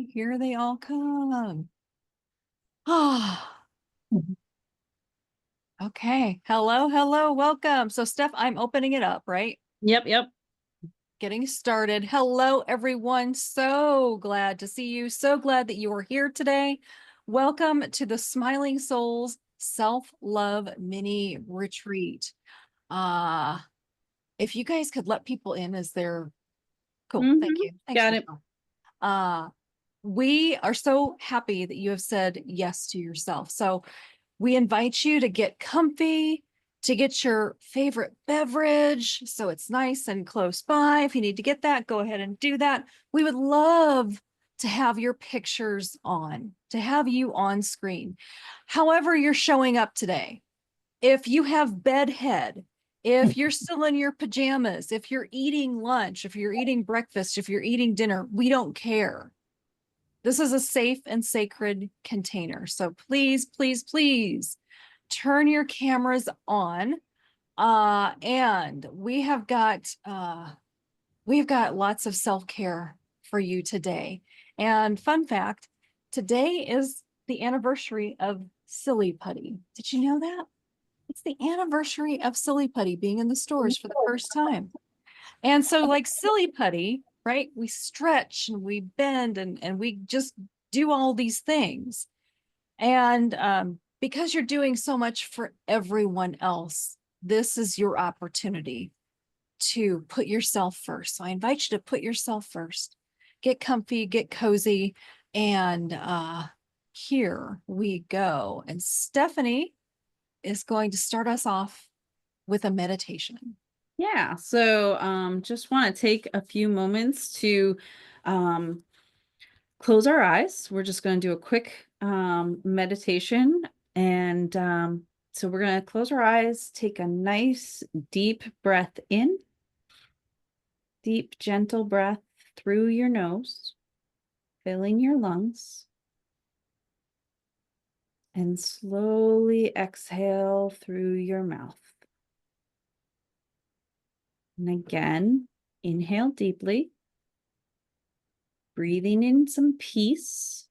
here they all come. Ah, okay. Hello, welcome. So, Steph, I'm opening it up, right? Yep. Getting started. Hello, everyone. So glad to see you. So glad that you are here today. Welcome to the Smiling Souls Self-Love Mini Retreat. Uh, if you guys could let people in as they're cool. Thank you. Thanks, Got it. Raschel. We are so happy that you have said yes to yourself. So we invite you to get comfy, to get your favorite beverage so it's nice and close by. If you need to get that, go ahead and do that. We would love to have your pictures on, to have you on screen. However you're showing up today, if you have bedhead, if you're still in your pajamas, if you're eating lunch, if you're eating breakfast, if you're eating dinner, we don't care. This is a safe and sacred container. So please turn your cameras on. And we've got lots of self-care for you today. And fun fact, today is the anniversary of Silly Putty. Did you know that? It's the anniversary of Silly Putty being in the stores for the first time. And so, like Silly Putty, right? We stretch and we bend and we just do all these things. And because you're doing so much for everyone else, this is your opportunity to put yourself first. So I invite you to put yourself first. Get comfy, get cozy, and here we go. And Stephanie is going to start us off with a meditation. Yeah. So just want to take a few moments to um, close our eyes. We're just going to do a quick meditation. And so we're going to close our eyes, take a nice deep breath in, deep, gentle breath through your nose, filling your lungs. And slowly exhale through your mouth. And again, inhale deeply, breathing in some peace.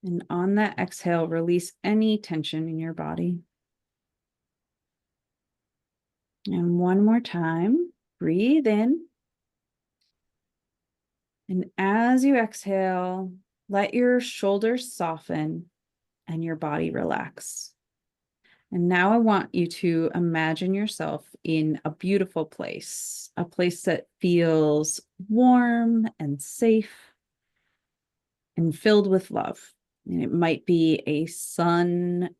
And on that exhale, release any tension in your body. And one more time, breathe in. And as you exhale, let your shoulders soften and your body relax. And now I want you to imagine yourself in a beautiful place, a place that feels warm and safe and filled with love. And it might be a sun-draped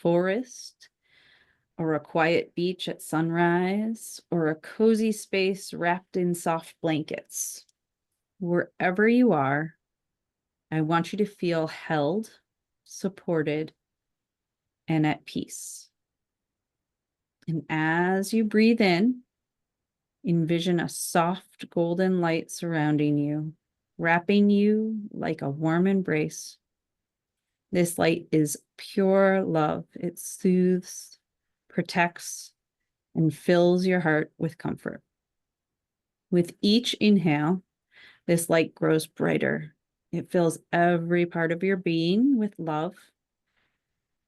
forest, or a quiet beach at sunrise, or a cozy space wrapped in soft blankets. Wherever you are, I want you to feel held, supported, and at peace. And as you breathe in, envision a soft golden light surrounding you, wrapping you like a warm embrace. This light is pure love. It soothes, protects, and fills your heart with comfort. With each inhale, this light grows brighter. It fills every part of your being with love.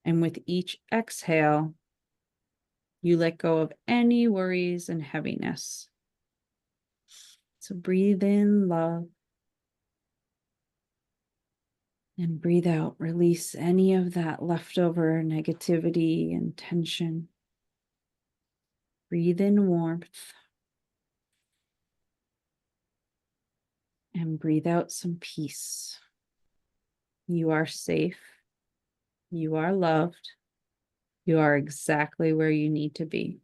And with each exhale, you let go of any worries and heaviness. So breathe in love. And breathe out. Release any of that leftover negativity and tension. Breathe in warmth. And breathe out some peace. You are safe. You are loved. You are exactly where you need to be.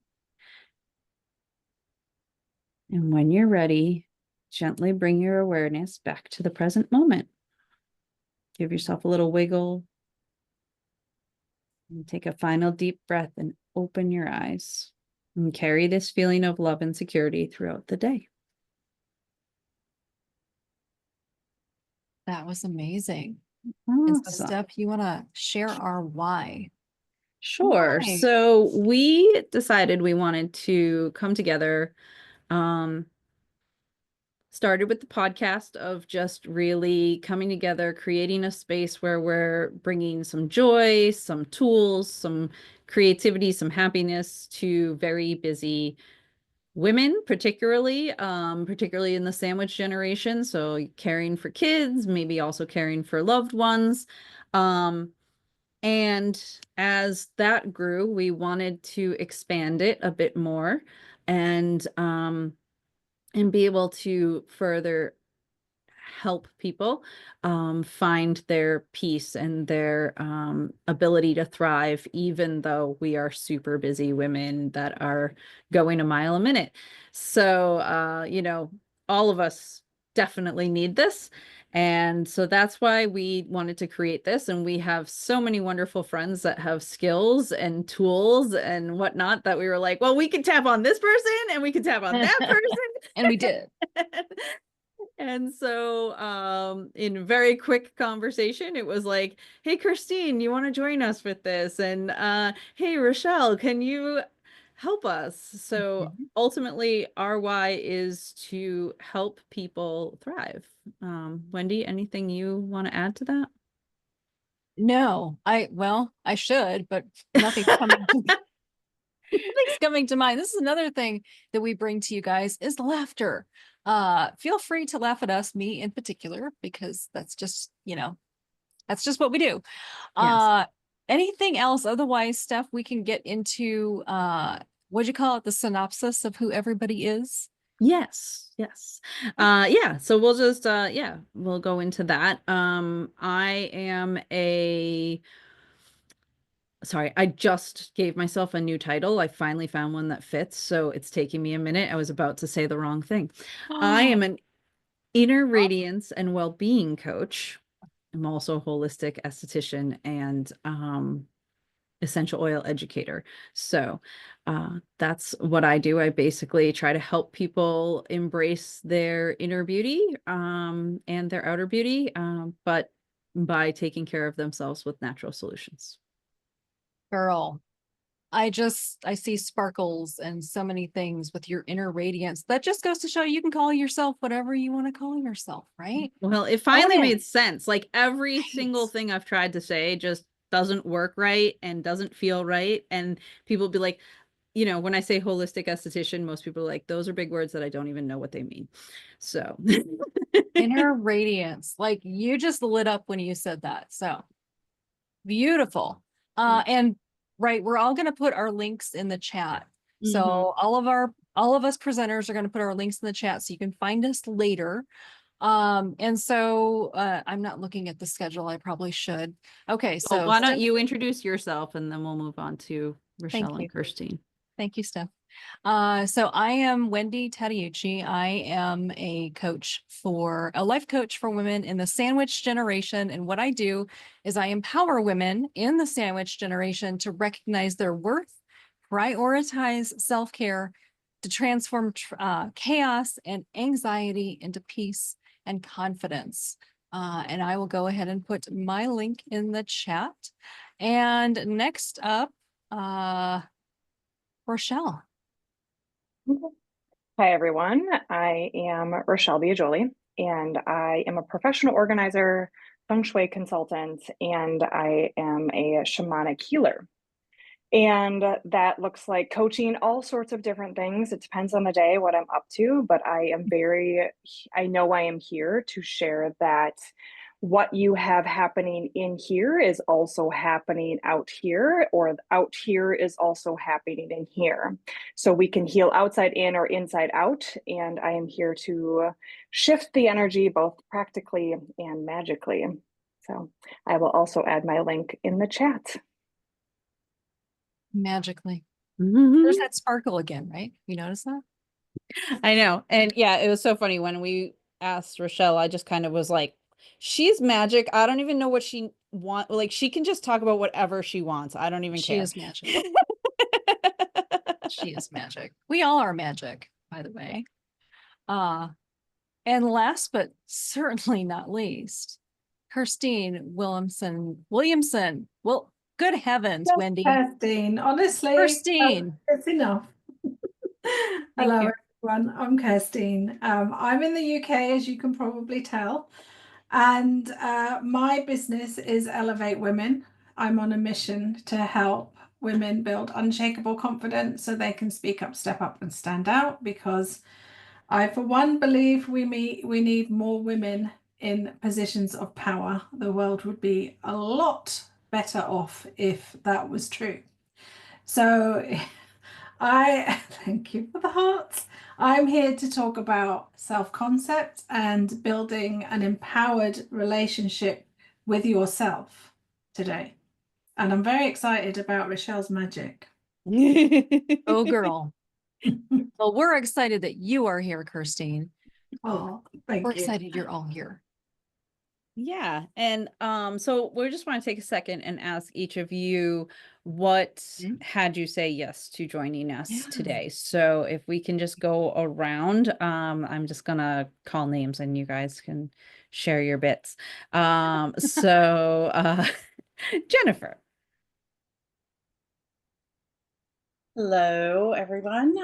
And when you're ready, gently bring your awareness back to the present moment. Give yourself a little wiggle. And take a final deep breath and open your eyes. And carry this feeling of love and security throughout the day. That was amazing. And so, Awesome. Steph, you want to share our why? Sure. Why? So we decided we wanted to come together, started with the podcast of just really coming together, creating a space where we're bringing some joy, some tools, some creativity, some happiness to very busy women, particularly in the sandwich generation. So caring for kids, maybe also caring for loved ones. And as that grew, we wanted to expand it a bit more and be able to further help people find their peace and their ability to thrive, even though we are super busy women that are going a mile a minute. So, all of us definitely need this. And so that's why we wanted to create this. And we have so many wonderful friends that have skills and tools and whatnot that we were like, well, we can tap on this person and we can tap on that person. And we did. And so in very quick conversation, it was like, hey, Kirsteen, you want to join us with this? And hey, Raschel, can you help us? So ultimately, our why is to help people thrive. Wendy, anything you want to add to that? No, I should, but nothing's coming to nothing's coming to mind. This is another thing that we bring to you guys is laughter. Feel free to laugh at us, me in particular, because that's just, that's just what we do. Yes. Anything else? Otherwise, Steph, we can get into what'd you call it? The synopsis of who everybody is. Yes, yes. Yeah, so we'll just we'll go into that. I am sorry, I just gave myself a new title. I finally found one that fits, so it's taking me a minute. I was about to say the wrong thing. I am an inner radiance and well-being coach. I'm also a holistic esthetician and essential oil educator. So that's what I do. I basically try to help people embrace their inner beauty and their outer beauty, but by taking care of themselves with natural solutions. Girl, I see sparkles and so many things with your inner radiance. That just goes to show you can call yourself whatever you want to call yourself, right? Well, it Own finally it. made sense. Like every Right. single thing I've tried to say just doesn't work right and doesn't feel right. And people be like, when I say holistic esthetician, most people are like, those are big words that I don't even know what they mean. So Inner radiance. Like you just lit up when you said that. So beautiful. And right, we're all going to put our links in the chat. So all of us presenters are going to put our links in the chat so you can find us later. And so I'm not looking at the schedule. I probably should. Okay, Well, so why don't you introduce yourself and then we'll move on to thank Raschel you. and Kirsteen. Thank you, Steph. So I am Wendy Taddeucci. I am a life coach for women in the sandwich generation. And what I do is I empower women in the sandwich generation to recognize their worth, prioritize self-care, to transform chaos and anxiety into peace and confidence. And I will go ahead and put my link in the chat. And next up, Raschel. Hi, everyone. I am Raschel Biagioli, and I am a professional organizer, Fung Shui consultant, and I am a shamanic healer. And that looks like coaching all sorts of different things. It depends on the day, what I'm up to, but I know I am here to share that what you have happening in here is also happening out here, or out here is also happening in here. So we can heal outside in or inside out. And I am here to shift the energy both practically and magically. So I will also add my link in the chat. Magically. Mm-hmm. There's that sparkle again, right? You notice that? I know. And yeah, it was so funny when we asked Raschel, I just kind of was like, she's magic. I don't even know what she wants. Like she can just talk about whatever she wants. I don't even She care. is magic. She is magic. We all are magic, by the way. And last but certainly not least, Kirsteen Williamson. Well, good heavens, Wendy. Kirsteen, honestly, Kirsteen. it's enough. Thank Hello, you. everyone. I'm Kirsteen. I'm in the UK, as you can probably tell, and my business is Elevate Women. I'm on a mission to help women build unshakable confidence so they can speak up, step up, and stand out. Because I, for one, believe we need more women in positions of power. The world would be a lot better off if that was true. So I thank you for the hearts. I'm here to talk about self-concept and building an empowered relationship with yourself today. And I'm very excited about Rachel's magic. Oh, girl. Well, we're excited that you are here, Kirsteen. Oh, thank We're you. excited you're all here. Yeah. And so we just want to take a second and ask each of you what had you say yes to joining us today. So if we can just go around, I'm just gonna call names and you guys can share your bits. Jennifer. Hello, everyone.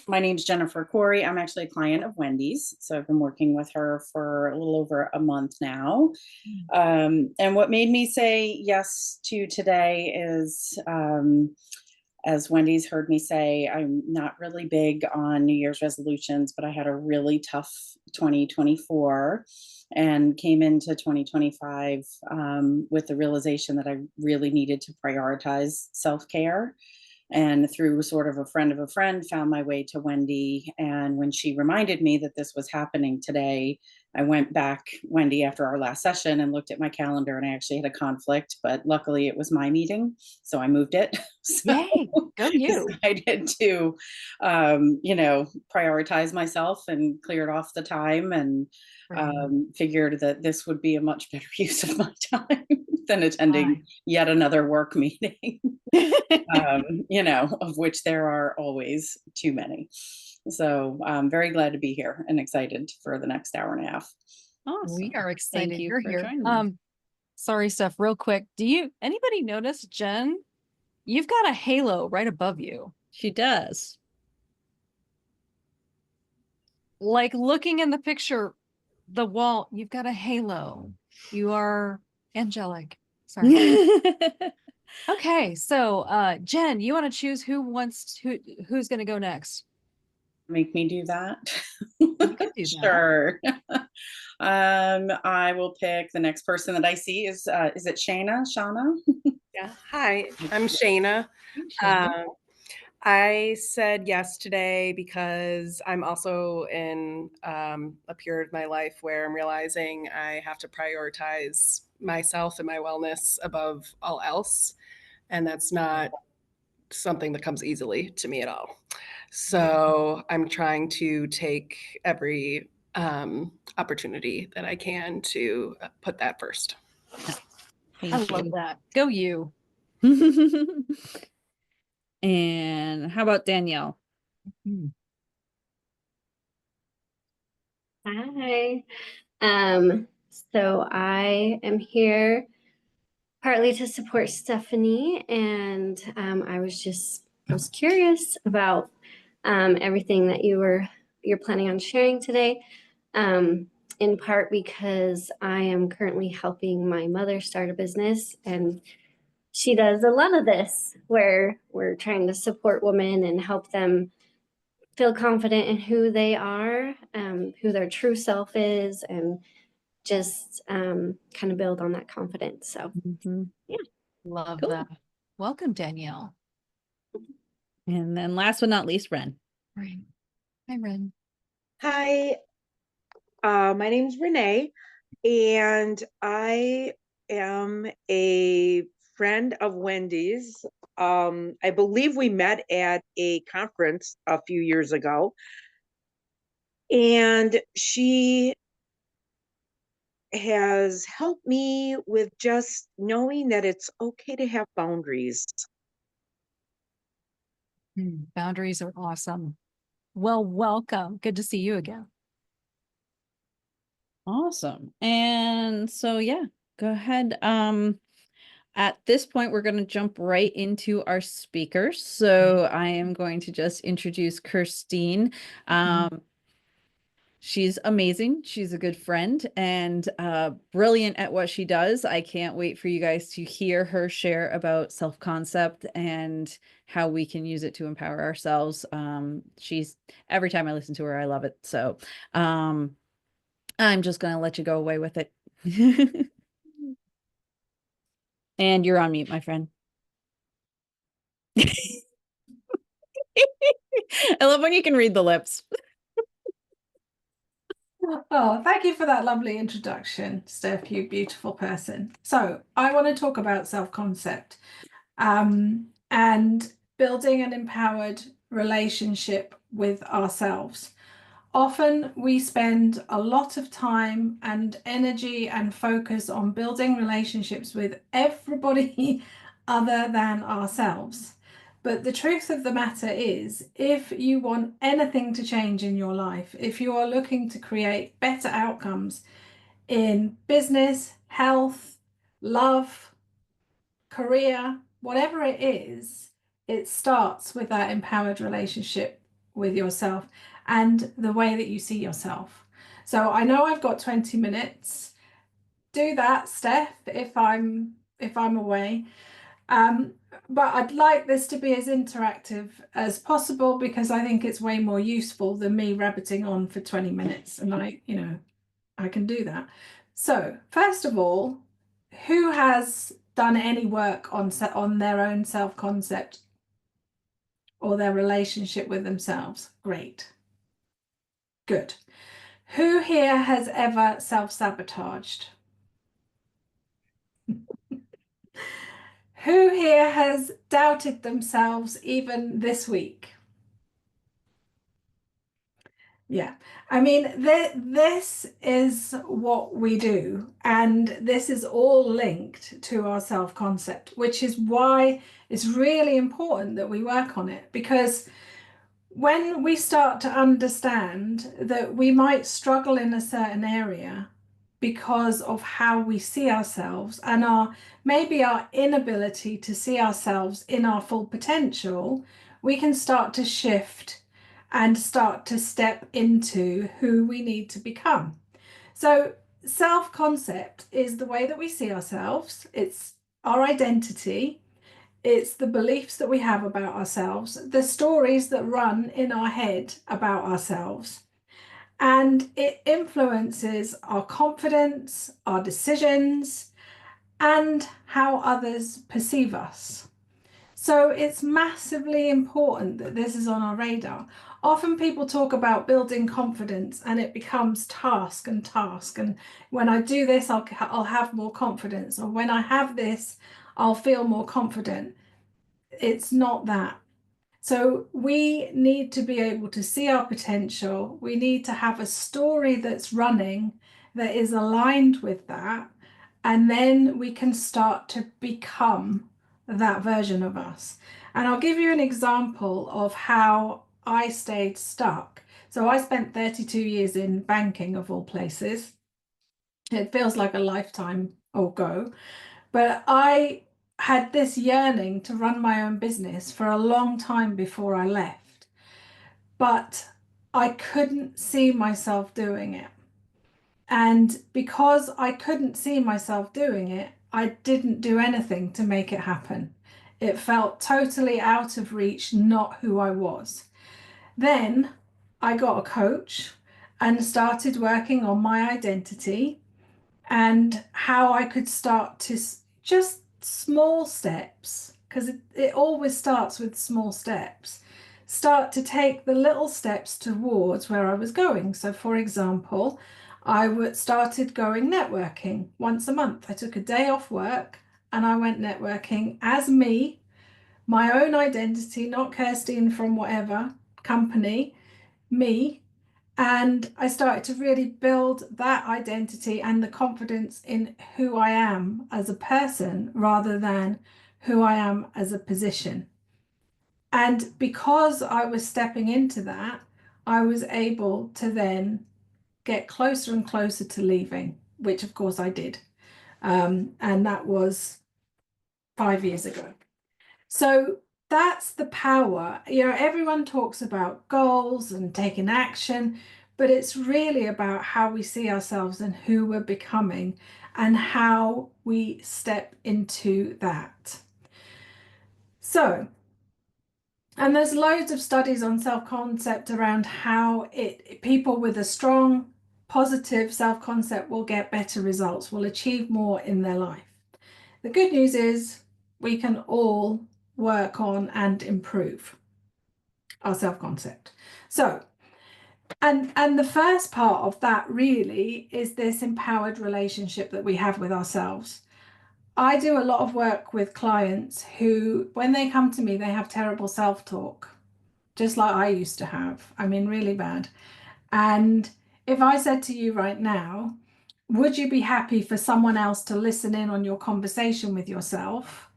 My name's Jennifer Corey. I'm actually a client of Wendy's, so I've been working with her for a little over a month now. And what made me say yes to today is, as Wendy's heard me say, I'm not really big on New Year's resolutions, but I had a really tough 2024 and came into 2025 with the realization that I really needed to prioritize self-care. And through sort of a friend, found my way to Wendy. And when she reminded me that this was happening today, I went back, Wendy, after our last session and looked at my calendar, and I actually had a conflict, but luckily it was my meeting, so I moved it. So Yay, go you. decided to, prioritize myself and cleared off the time, and figured that this would be a much better use of my time than attending yet another work meeting. Of which there are always too many. So I'm very glad to be here and excited for the next hour and a half. Awesome. We are excited Thank you you're for here. joining us. Sorry, Steph, real quick. Anybody notice, Jen? You've got a halo right above you. She does. Like looking in the picture, the wall, you've got a halo. You are angelic. Sorry. Okay, so Jen, you want to choose who's going to go next? Make me do that? You could do that. Sure. I will pick the next person that I see. Is it Shana? Yeah. Hi, I'm Shana. I said yes today because I'm also in a period of my life where I'm realizing I have to prioritize myself and my wellness above all else. And that's not something that comes easily to me at all. So I'm trying to take every opportunity that I can to put that first. I love that. Go you. And how about Danielle? Hi. So I am here partly to support Stephanie, and I was curious about everything that you're planning on sharing today. In part because I am currently helping my mother start a business, and she does a lot of this where we're trying to support women and help them feel confident in who they are, who their true self is, and just kind of build on that confidence. So yeah. Love Cool. that. Welcome, Danielle. And then last but not least, Ren. Right. Hi, Ren. Hi, my name's Renee, and I am a friend of Wendy's. I believe we met at a conference a few years ago, and she has helped me with just knowing that it's okay to have boundaries. Boundaries are awesome. Well, welcome. Good to see you again. Awesome. And so, yeah, go ahead. At this point, we're going to jump right into our speakers. So I am going to just introduce Kirsteen. She's amazing. She's a good friend and brilliant at what she does. I can't wait for you guys to hear her share about self-concept and how we can use it to empower ourselves. Every time I listen to her, I love it. So I'm just going to let you go away with it. And you're on mute, my friend. I love when you can read the lips. Oh, thank you for that lovely introduction, Steph, you beautiful person. So I want to talk about self-concept and building an empowered relationship with ourselves. Often we spend a lot of time and energy and focus on building relationships with everybody other than ourselves. But the truth of the matter is, if you want anything to change in your life, if you are looking to create better outcomes in business, health, love, career, whatever it is, it starts with that empowered relationship with yourself and the way that you see yourself. So I know I've got 20 minutes. Do that, Steph, if I'm away. But I'd like this to be as interactive as possible because I think it's way more useful than me rabbiting on for 20 minutes. And I can do that. So first of all, who has done any work on their own self-concept or their relationship with themselves? Great. Good. Who here has ever self-sabotaged? Who here has doubted themselves even this week? Yeah, I mean, this is what we do, and this is all linked to our self-concept, which is why it's really important that we work on it, because when we start to understand that we might struggle in a certain area because of how we see ourselves and maybe our inability to see ourselves in our full potential, we can start to shift and start to step into who we need to become. So self-concept is the way that we see ourselves. It's our identity. It's the beliefs that we have about ourselves, the stories that run in our head about ourselves. And it influences our confidence, our decisions, and how others perceive us. So it's massively important that this is on our radar. Often people talk about building confidence and it becomes task. And when I do this, I'll have more confidence. Or when I have this, I'll feel more confident. It's not that. So we need to be able to see our potential. We need to have a story that's running that is aligned with that. And then we can start to become that version of us. And I'll give you an example of how I stayed stuck. So I spent 32 years in banking, of all places. It feels like a lifetime ago, but I had this yearning to run my own business for a long time before I left, but I couldn't see myself doing it. And because I couldn't see myself doing it, I didn't do anything to make it happen. It felt totally out of reach, not who I was. Then I got a coach and started working on my identity and how I could start to just small steps, because it always starts with small steps, start to take the little steps towards where I was going. So for example, I started going networking once a month. I took a day off work and I went networking as me, my own identity, not Kirsteen from whatever company, me. And I started to really build that identity and the confidence in who I am as a person rather than who I am as a position. And because I was stepping into that, I was able to then get closer and closer to leaving, which of course I did. And that was 5 years ago. So that's the power. Everyone talks about goals and taking action, but it's really about how we see ourselves and who we're becoming and how we step into that. So, and there's loads of studies on self-concept around how people with a strong, positive self-concept will get better results, will achieve more in their life. The good news is we can all work on and improve our self-concept. So, and the first part of that really is this empowered relationship that we have with ourselves. I do a lot of work with clients who, when they come to me, they have terrible self-talk, just like I used to have. I mean, really bad. And if I said to you right now, would you be happy for someone else to listen in on your conversation with yourself?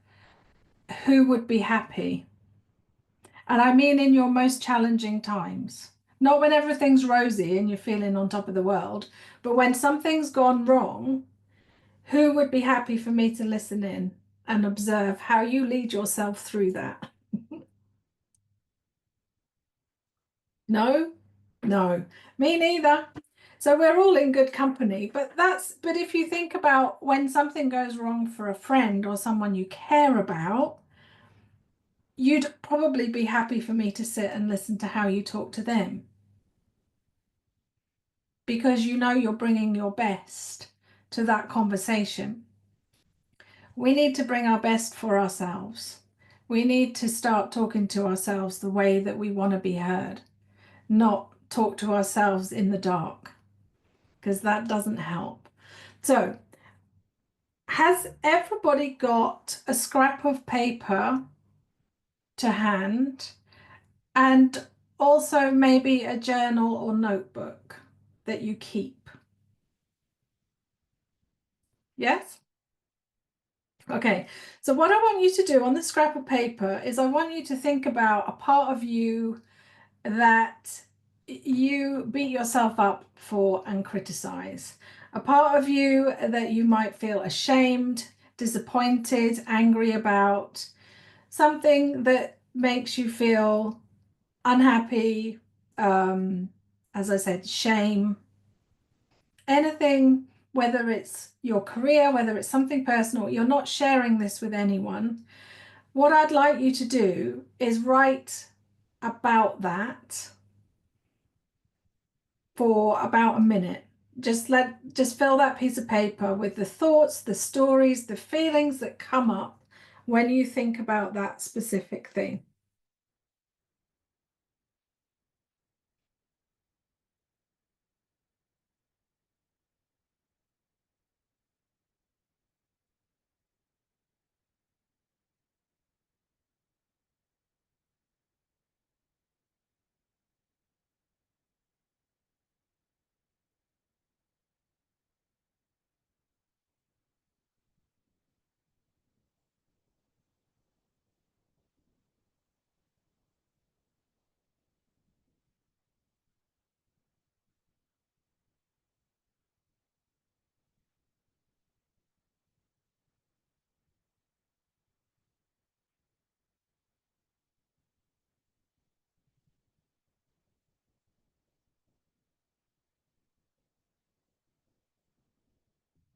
Who would be happy? And I mean in your most challenging times, not when everything's rosy and you're feeling on top of the world, but when something's gone wrong, who would be happy for me to listen in and observe how you lead yourself through that? No, me neither. So we're all in good company, but if you think about when something goes wrong for a friend or someone you care about, you'd probably be happy for me to sit and listen to how you talk to them, because you're bringing your best to that conversation. We need to bring our best for ourselves. We need to start talking to ourselves the way that we want to be heard, not talk to ourselves in the dark, because that doesn't help. So, has everybody got a scrap of paper to hand, and also maybe a journal or notebook that you keep? Yes? Okay, so what I want you to do on the scrap of paper is I want you to think about a part of you that you beat yourself up for and criticize, a part of you that you might feel ashamed, disappointed, angry about, something that makes you feel unhappy, as I said, shame, anything, whether it's your career, whether it's something personal, you're not sharing this with anyone. What I'd like you to do is write about that for about a minute. Just fill that piece of paper with the thoughts, the stories, the feelings that come up when you think about that specific thing.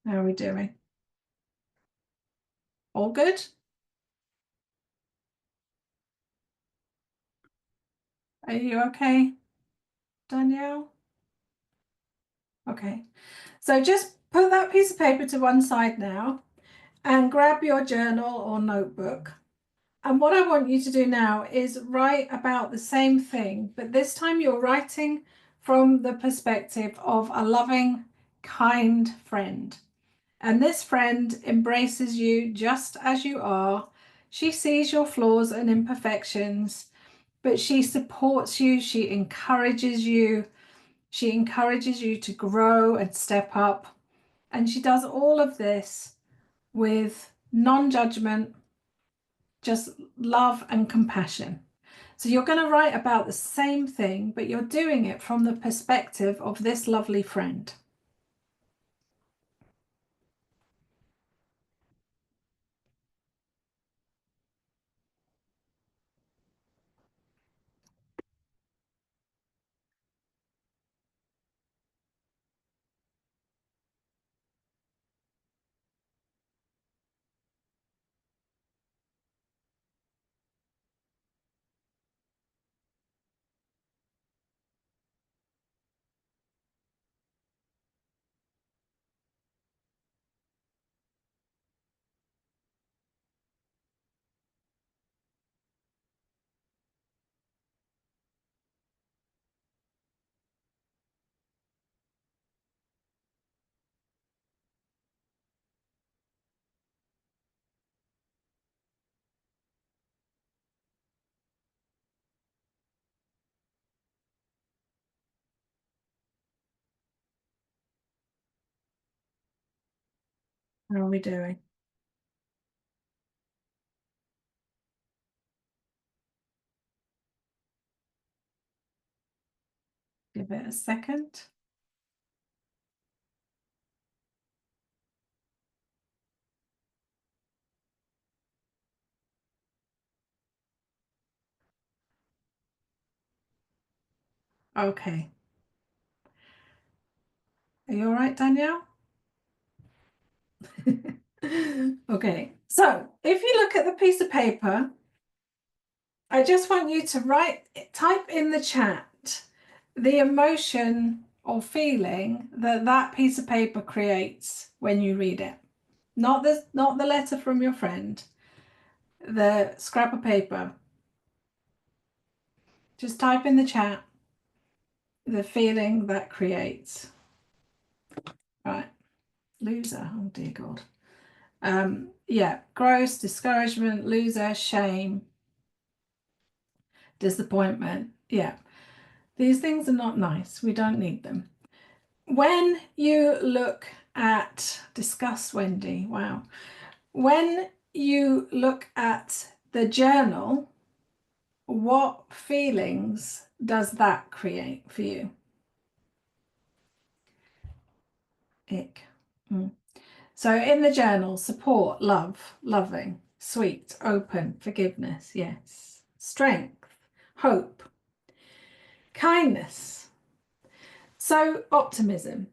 How are we doing? All good? Are you okay, Danielle? Okay, so just put that piece of paper to one side now and grab your journal or notebook. And what I want you to do now is write about the same thing, but this time you're writing from the perspective of a loving, kind friend. And this friend embraces you just as you are. She sees your flaws and imperfections, but she supports you, she encourages you to grow and step up. And she does all of this with non-judgment, just love and compassion. So you're going to write about the same thing, but you're doing it from the perspective of this lovely friend. How are we doing? Give it a second. Okay. Are you all right, Danielle? Okay, so if you look at the piece of paper, I just want you to type in the chat the emotion or feeling that that piece of paper creates when you read it. Not the letter from your friend, the scrap of paper. Just type in the chat the feeling that creates. Right, loser. Oh dear God. Yeah, gross, discouragement, loser, shame, disappointment. Yeah, these things are not nice. We don't need them. When you look at discuss, Wendy, wow. When you look at the journal, what feelings does that create for you? Ick. So in the journal, support, love, loving, sweet, open, forgiveness, yes. Strength, hope, kindness. So optimism.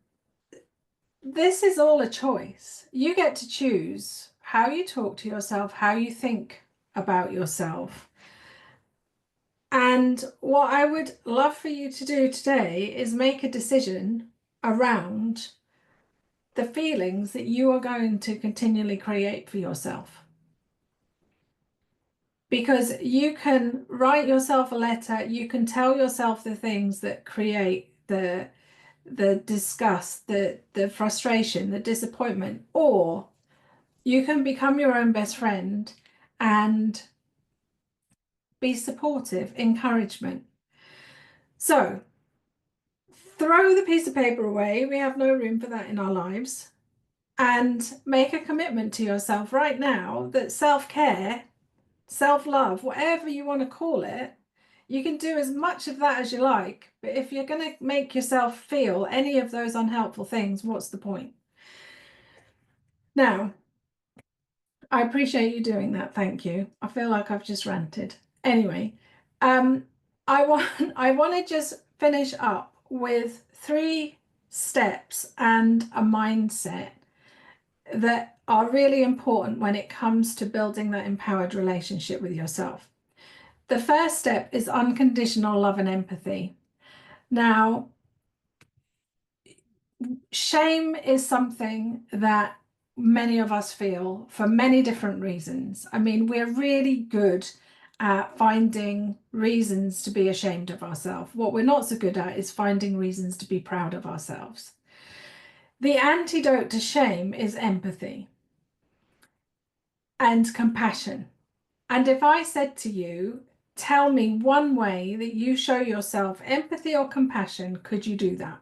This is all a choice. You get to choose how you talk to yourself, how you think about yourself. And what I would love for you to do today is make a decision around the feelings that you are going to continually create for yourself. Because you can write yourself a letter, you can tell yourself the things that create the disgust, the frustration, the disappointment, or you can become your own best friend and be supportive, encouragement. So throw the piece of paper away. We have no room for that in our lives. And make a commitment to yourself right now that self-care, self-love, whatever you want to call it, you can do as much of that as you like. But if you're going to make yourself feel any of those unhelpful things, what's the point? Now, I appreciate you doing that. Thank you. I feel like I've just ranted. Anyway, I want to just finish up with 3 steps and a mindset that are really important when it comes to building that empowered relationship with yourself. The first step is unconditional love and empathy. Now, shame is something that many of us feel for many different reasons. I mean, we're really good at finding reasons to be ashamed of ourselves. What we're not so good at is finding reasons to be proud of ourselves. The antidote to shame is empathy and compassion. And if I said to you, tell me one way that you show yourself empathy or compassion, could you do that?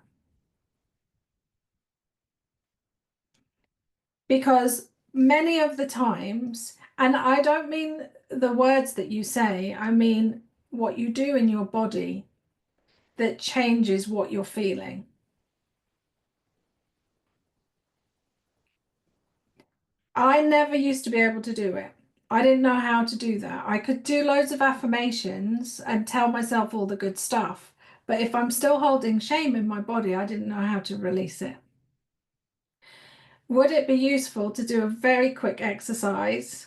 Because many of the times, and I don't mean the words that you say, I mean what you do in your body that changes what you're feeling. I never used to be able to do it. I didn't know how to do that. I could do loads of affirmations and tell myself all the good stuff. But if I'm still holding shame in my body, I didn't know how to release it. Would it be useful to do a very quick exercise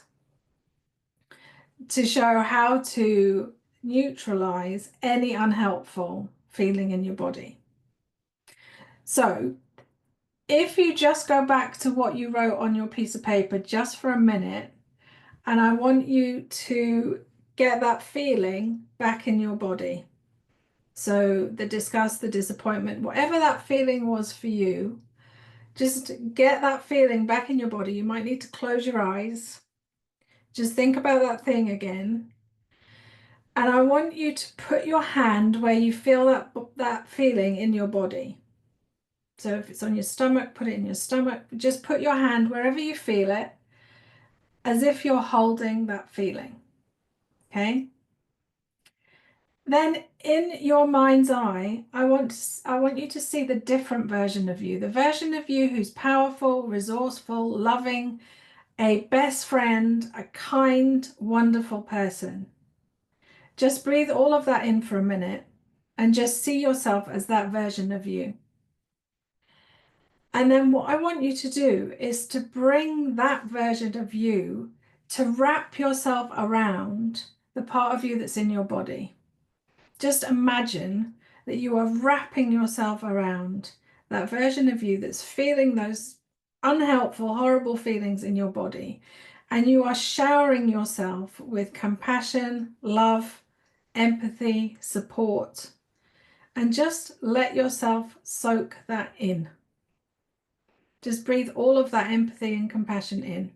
to show how to neutralize any unhelpful feeling in your body? So if you just go back to what you wrote on your piece of paper just for a minute, and I want you to get that feeling back in your body. So the disgust, the disappointment, whatever that feeling was for you, just get that feeling back in your body. You might need to close your eyes. Just think about that thing again. And I want you to put your hand where you feel that feeling in your body. So if it's on your stomach, put it in your stomach. Just put your hand wherever you feel it, as if you're holding that feeling. Okay. Then in your mind's eye, I want you to see the different version of you, the version of you who's powerful, resourceful, loving, a best friend, a kind, wonderful person. Just breathe all of that in for a minute and just see yourself as that version of you. And then what I want you to do is to bring that version of you to wrap yourself around the part of you that's in your body. Just imagine that you are wrapping yourself around that version of you that's feeling those unhelpful, horrible feelings in your body. And you are showering yourself with compassion, love, empathy, support. And just let yourself soak that in. Just breathe all of that empathy and compassion in.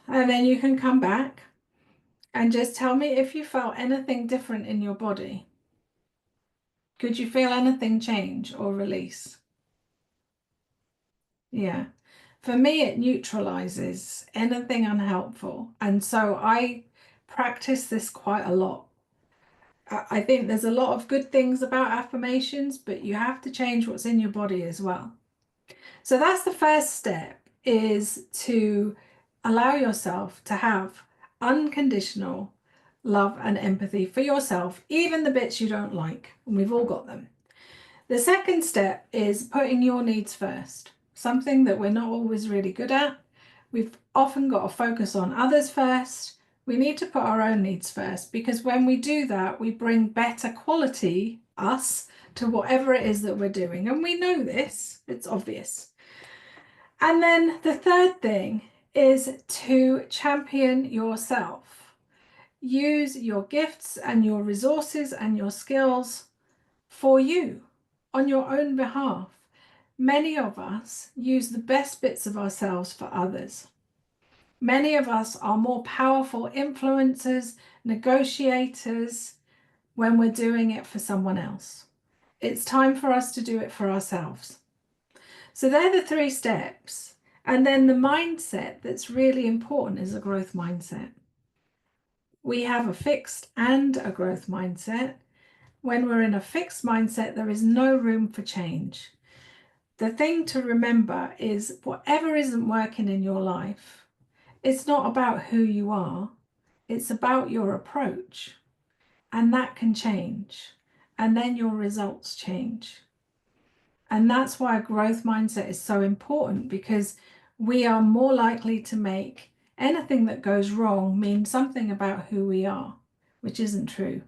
And then you can come back and just tell me if you felt anything different in your body. Could you feel anything change or release? Yeah. For me, it neutralizes anything unhelpful. And so I practice this quite a lot. I think there's a lot of good things about affirmations, but you have to change what's in your body as well. So that's the first step, is to allow yourself to have unconditional love and empathy for yourself, even the bits you don't like, and we've all got them. The second step is putting your needs first, something that we're not always really good at. We've often got to focus on others first. We need to put our own needs first, because when we do that, we bring better quality us to whatever it is that we're doing. And we know this, it's obvious. And then the third thing is to champion yourself. Use your gifts and your resources and your skills for you on your own behalf. Many of us use the best bits of ourselves for others. Many of us are more powerful influencers, negotiators when we're doing it for someone else. It's time for us to do it for ourselves. So they're the 3 steps. And then the mindset that's really important is a growth mindset. We have a fixed and a growth mindset. When we're in a fixed mindset, there is no room for change. The thing to remember is whatever isn't working in your life, it's not about who you are, it's about your approach. And that can change. And then your results change. And that's why a growth mindset is so important, because we are more likely to make anything that goes wrong mean something about who we are, which isn't true.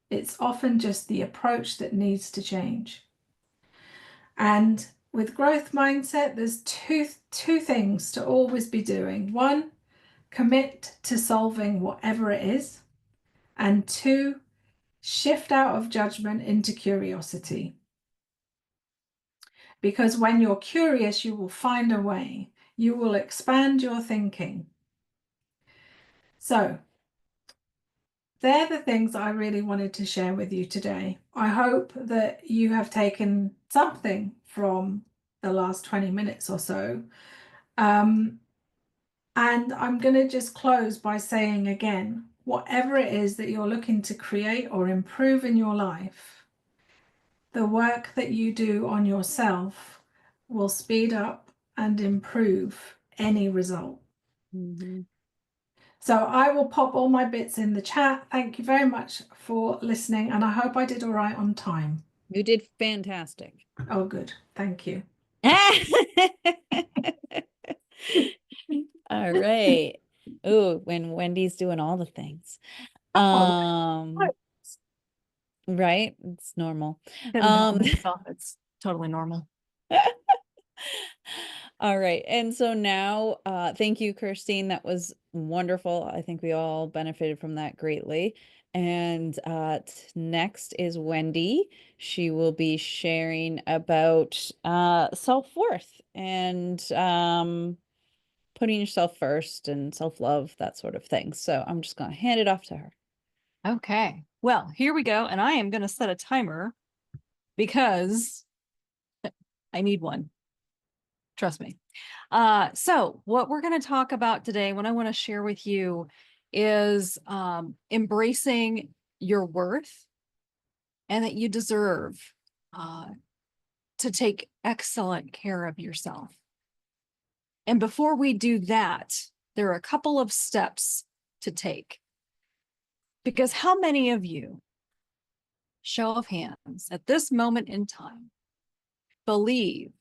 It's often just the approach that needs to change. And with growth mindset, there's two things to always be doing. 1, commit to solving whatever it is. And 2, shift out of judgment into curiosity. Because when you're curious, you will find a way. You will expand your thinking. So they're the things I really wanted to share with you today. I hope that you have taken something from the last 20 minutes or so. And I'm going to just close by saying again, whatever it is that you're looking to create or improve in your life, the work that you do on yourself will speed up and improve any result. Mm-hmm. So I will pop all my bits in the chat. Thank you very much for listening, and I hope I did all right on time. You did fantastic. Oh, good. Thank you. All right. Oh, when Wendy's doing all the things. Right? It's normal. It's totally normal. All right. And so now, thank you, Kirsteen. That was wonderful. I think we all benefited from that greatly. And next is Wendy. She will be sharing about self-worth and putting yourself first and self-love, that sort of thing. So I'm just going to hand it off to her. Okay, well, here we go. And I am going to set a timer because I need one. Trust me. So what we're going to talk about today, what I want to share with you is embracing your worth and that you deserve to take excellent care of yourself. And before we do that, there are a couple of steps to take. Because how many of you, show of hands, at this moment in time, believe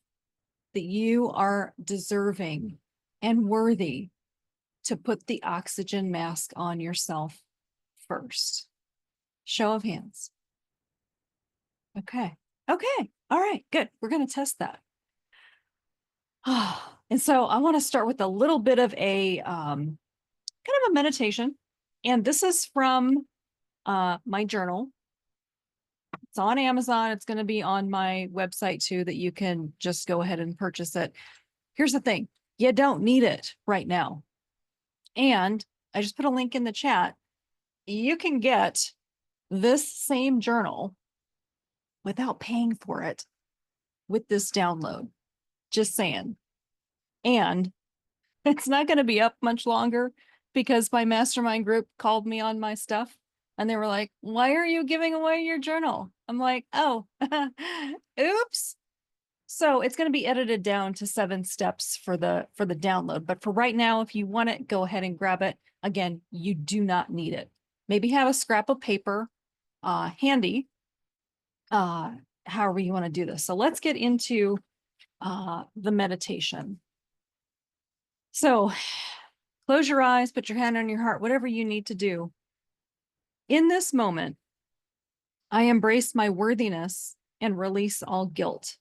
that you are deserving and worthy to put the oxygen mask on yourself first? Show of hands. Okay. Okay. All right. Good. We're going to test that. And so I want to start with a little bit of a kind of a meditation. And this is from my journal. It's on Amazon. It's going to be on my website too, that you can just go ahead and purchase it. Here's the thing. You don't need it right now. And I just put a link in the chat. You can get this same journal without paying for it with this download. Just saying. And it's not going to be up much longer because my mastermind group called me on my stuff and they were like, why are you giving away your journal? I'm like, oh, oops. So it's going to be edited down to 7 steps for the download. But for right now, if you want it, go ahead and grab it. Again, you do not need it. Maybe have a scrap of paper handy, however you want to do this. So let's get into the meditation. So close your eyes, put your hand on your heart, whatever you need to do. In this moment, I embrace my worthiness and release all guilt.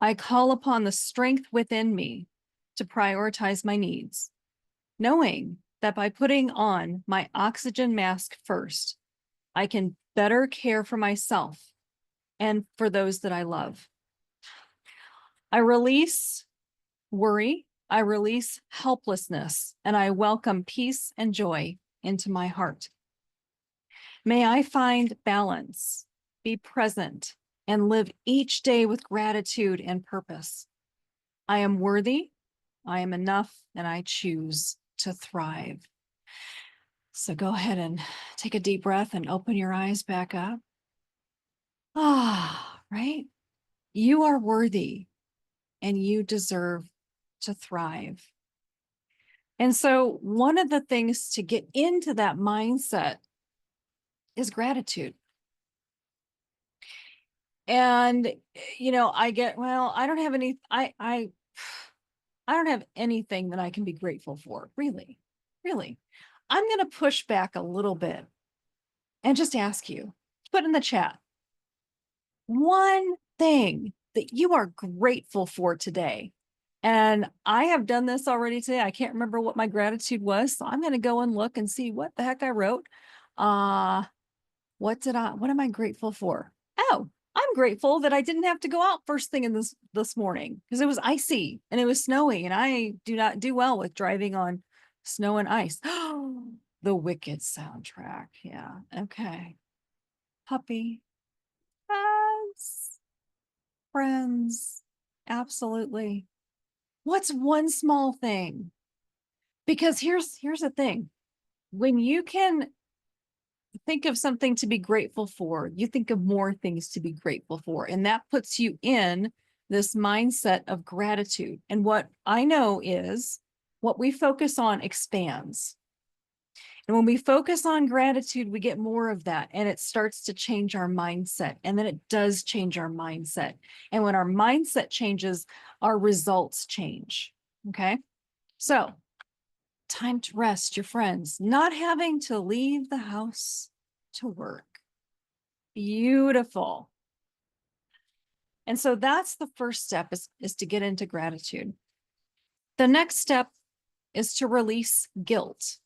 I call upon the strength within me to prioritize my needs, knowing that by putting on my oxygen mask first, I can better care for myself and for those that I love. I release worry, I release helplessness, and I welcome peace and joy into my heart. May I find balance, be present, and live each day with gratitude and purpose. I am worthy, I am enough, and I choose to thrive. So go ahead and take a deep breath and open your eyes back up. Right? You are worthy and you deserve to thrive. And so one of the things to get into that mindset is gratitude. And, you know, I get, well, I don't have any, I don't have anything that I can be grateful for. Really. I'm going to push back a little bit and just ask you, put in the chat, one thing that you are grateful for today. And I have done this already today. I can't remember what my gratitude was. So I'm going to go and look and see what the heck I wrote. What am I grateful for? Oh, I'm grateful that I didn't have to go out first thing in this morning because it was icy and it was snowy and I do not do well with driving on snow and ice. The Wicked soundtrack. Yeah. Okay. Puppy. Yes. Friends. Absolutely. What's one small thing? Because here's the thing. When you can think of something to be grateful for, you think of more things to be grateful for. And that puts you in this mindset of gratitude. And what I know is what we focus on expands. And when we focus on gratitude, we get more of that and it starts to change our mindset. And then it does change our mindset. And when our mindset changes, our results change. Okay. So time to rest, your friends, not having to leave the house to work. Beautiful. And so that's the first step is to get into gratitude. The next step is to release guilt.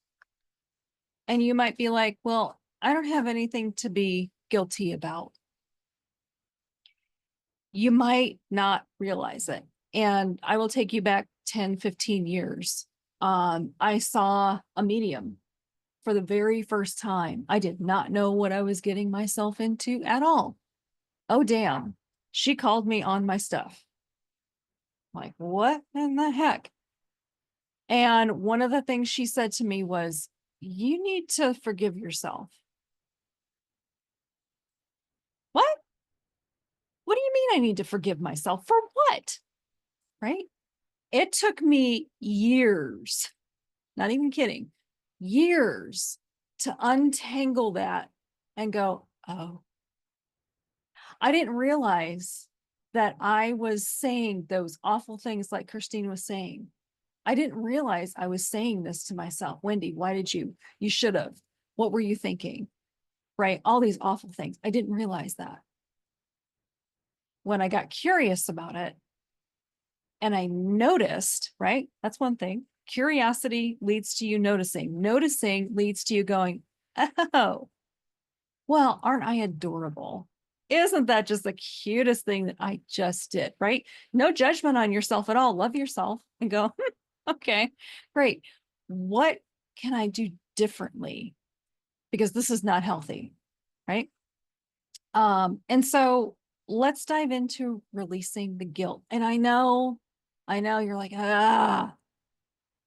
And you might be like, well, I don't have anything to be guilty about. You might not realize it. And I will take you back 10, 15 years. I saw a medium for the very first time. I did not know what I was getting myself into at all. Oh, damn. She called me on my stuff. Like, what in the heck? And one of the things she said to me was, you need to forgive yourself. What? What do you mean I need to forgive myself? For what? Right? It took me years, not even kidding, years to untangle that and go, oh, I didn't realize that I was saying those awful things like Kirsteen was saying. I didn't realize I was saying this to myself. Wendy, why did you? You should have. What were you thinking? Right? All these awful things. I didn't realize that. When I got curious about it and I noticed, right? That's one thing. Curiosity leads to you noticing. Noticing leads to you going, oh, well, aren't I adorable? Isn't that just the cutest thing that I just did, right? No judgment on yourself at all. Love yourself and go, okay, great. What can I do differently? Because this is not healthy, right? And so let's dive into releasing the guilt. And I know you're like,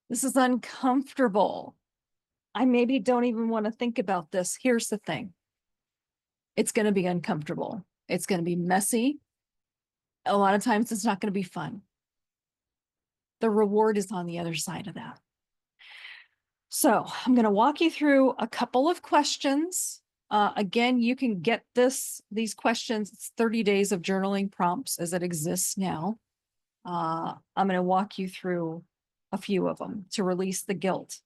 this is uncomfortable. I maybe don't even want to think about this. Here's the thing. It's going to be uncomfortable. It's going to be messy. A lot of times it's not going to be fun. The reward is on the other side of that. So I'm going to walk you through a couple of questions. Again, you can get these questions. It's 30 days of journaling prompts as it exists now. I'm going to walk you through a few of them to release the guilt.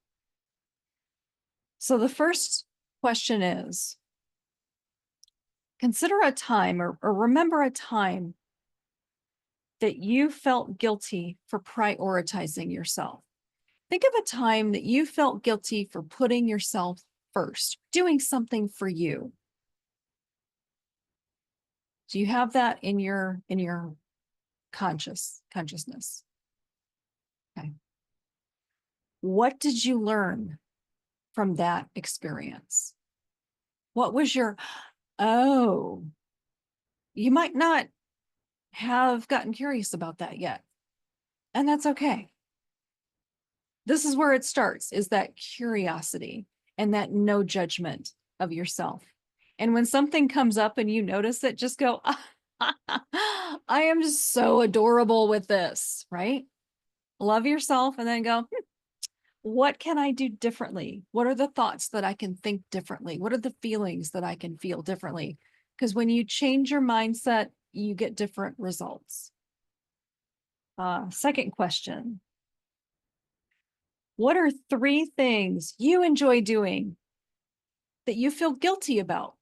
So the first question is, consider a time or remember a time that you felt guilty for prioritizing yourself. Think of a time that you felt guilty for putting yourself first, doing something for you. Do you have that in your consciousness? Okay. What did you learn from that experience? What was your, oh, you might not have gotten curious about that yet. And that's okay. This is where it starts, is that curiosity and that no judgment of yourself. And when something comes up and you notice it, just go, I am just so adorable with this, right? Love yourself and then go, what can I do differently? What are the thoughts that I can think differently? What are the feelings that I can feel differently? Because when you change your mindset, you get different results. Second question. What are 3 things you enjoy doing that you feel guilty about?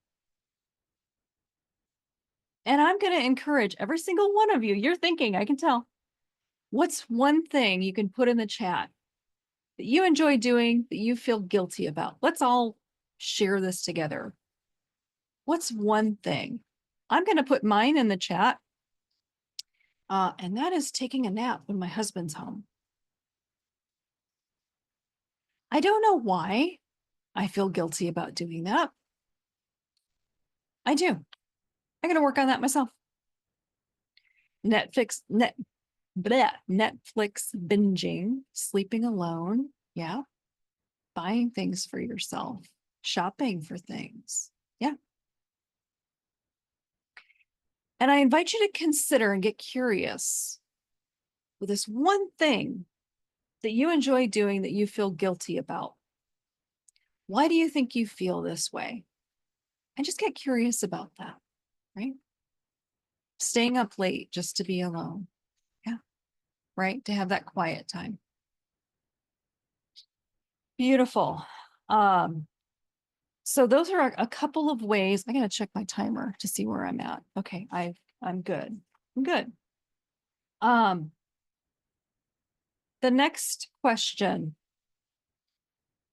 And I'm going to encourage every single one of you, you're thinking, I can tell. What's one thing you can put in the chat that you enjoy doing that you feel guilty about? Let's all share this together. What's one thing? I'm going to put mine in the chat. And that is taking a nap when my husband's home. I don't know why I feel guilty about doing that. I do. I'm going to work on that myself. Netflix binging, sleeping alone. Yeah. Buying things for yourself, shopping for things. Yeah. And I invite you to consider and get curious with this one thing that you enjoy doing that you feel guilty about. Why do you think you feel this way? And just get curious about that, right? Staying up late just to be alone. Yeah, right? To have that quiet time. Beautiful. So those are a couple of ways. I gotta check my timer to see where I'm at. Okay, I'm good. I'm good. The next question.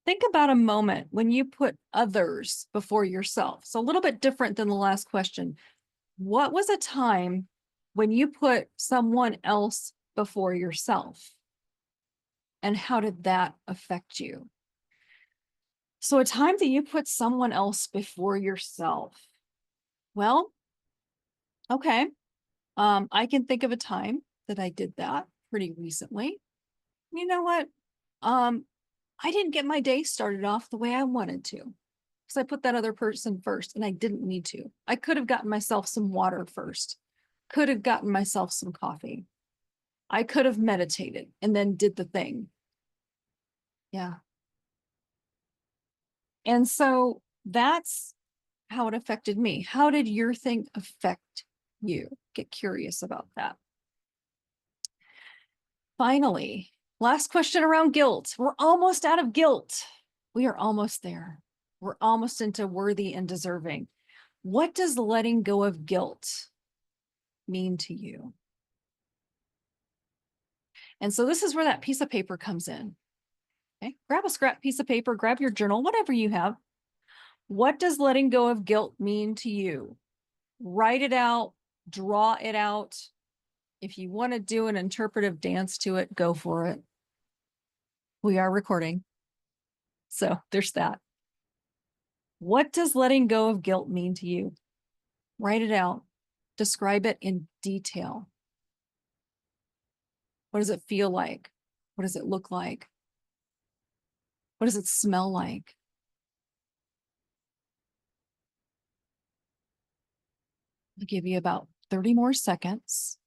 Think about a moment when you put others before yourself. So a little bit different than the last question. What was a time when you put someone else before yourself? And how did that affect you? So a time that you put someone else before yourself. Well, okay. I can think of a time that I did that pretty recently. You know what? I didn't get my day started off the way I wanted to because I put that other person first and I didn't need to. I could have gotten myself some water first, could have gotten myself some coffee. I could have meditated and then did the thing. Yeah. And so that's how it affected me. How did your thing affect you? Get curious about that. Finally, last question around guilt. We're almost out of guilt. We are almost there. We're almost into worthy and deserving. What does letting go of guilt mean to you? And so this is where that piece of paper comes in. Okay, grab a scrap piece of paper, grab your journal, whatever you have. What does letting go of guilt mean to you? Write it out, draw it out. If you want to do an interpretive dance to it, go for it. We are recording. So there's that. What does letting go of guilt mean to you? Write it out. Describe it in detail. What does it feel like? What does it look like? What does it smell like? I'll give you about 30 more seconds.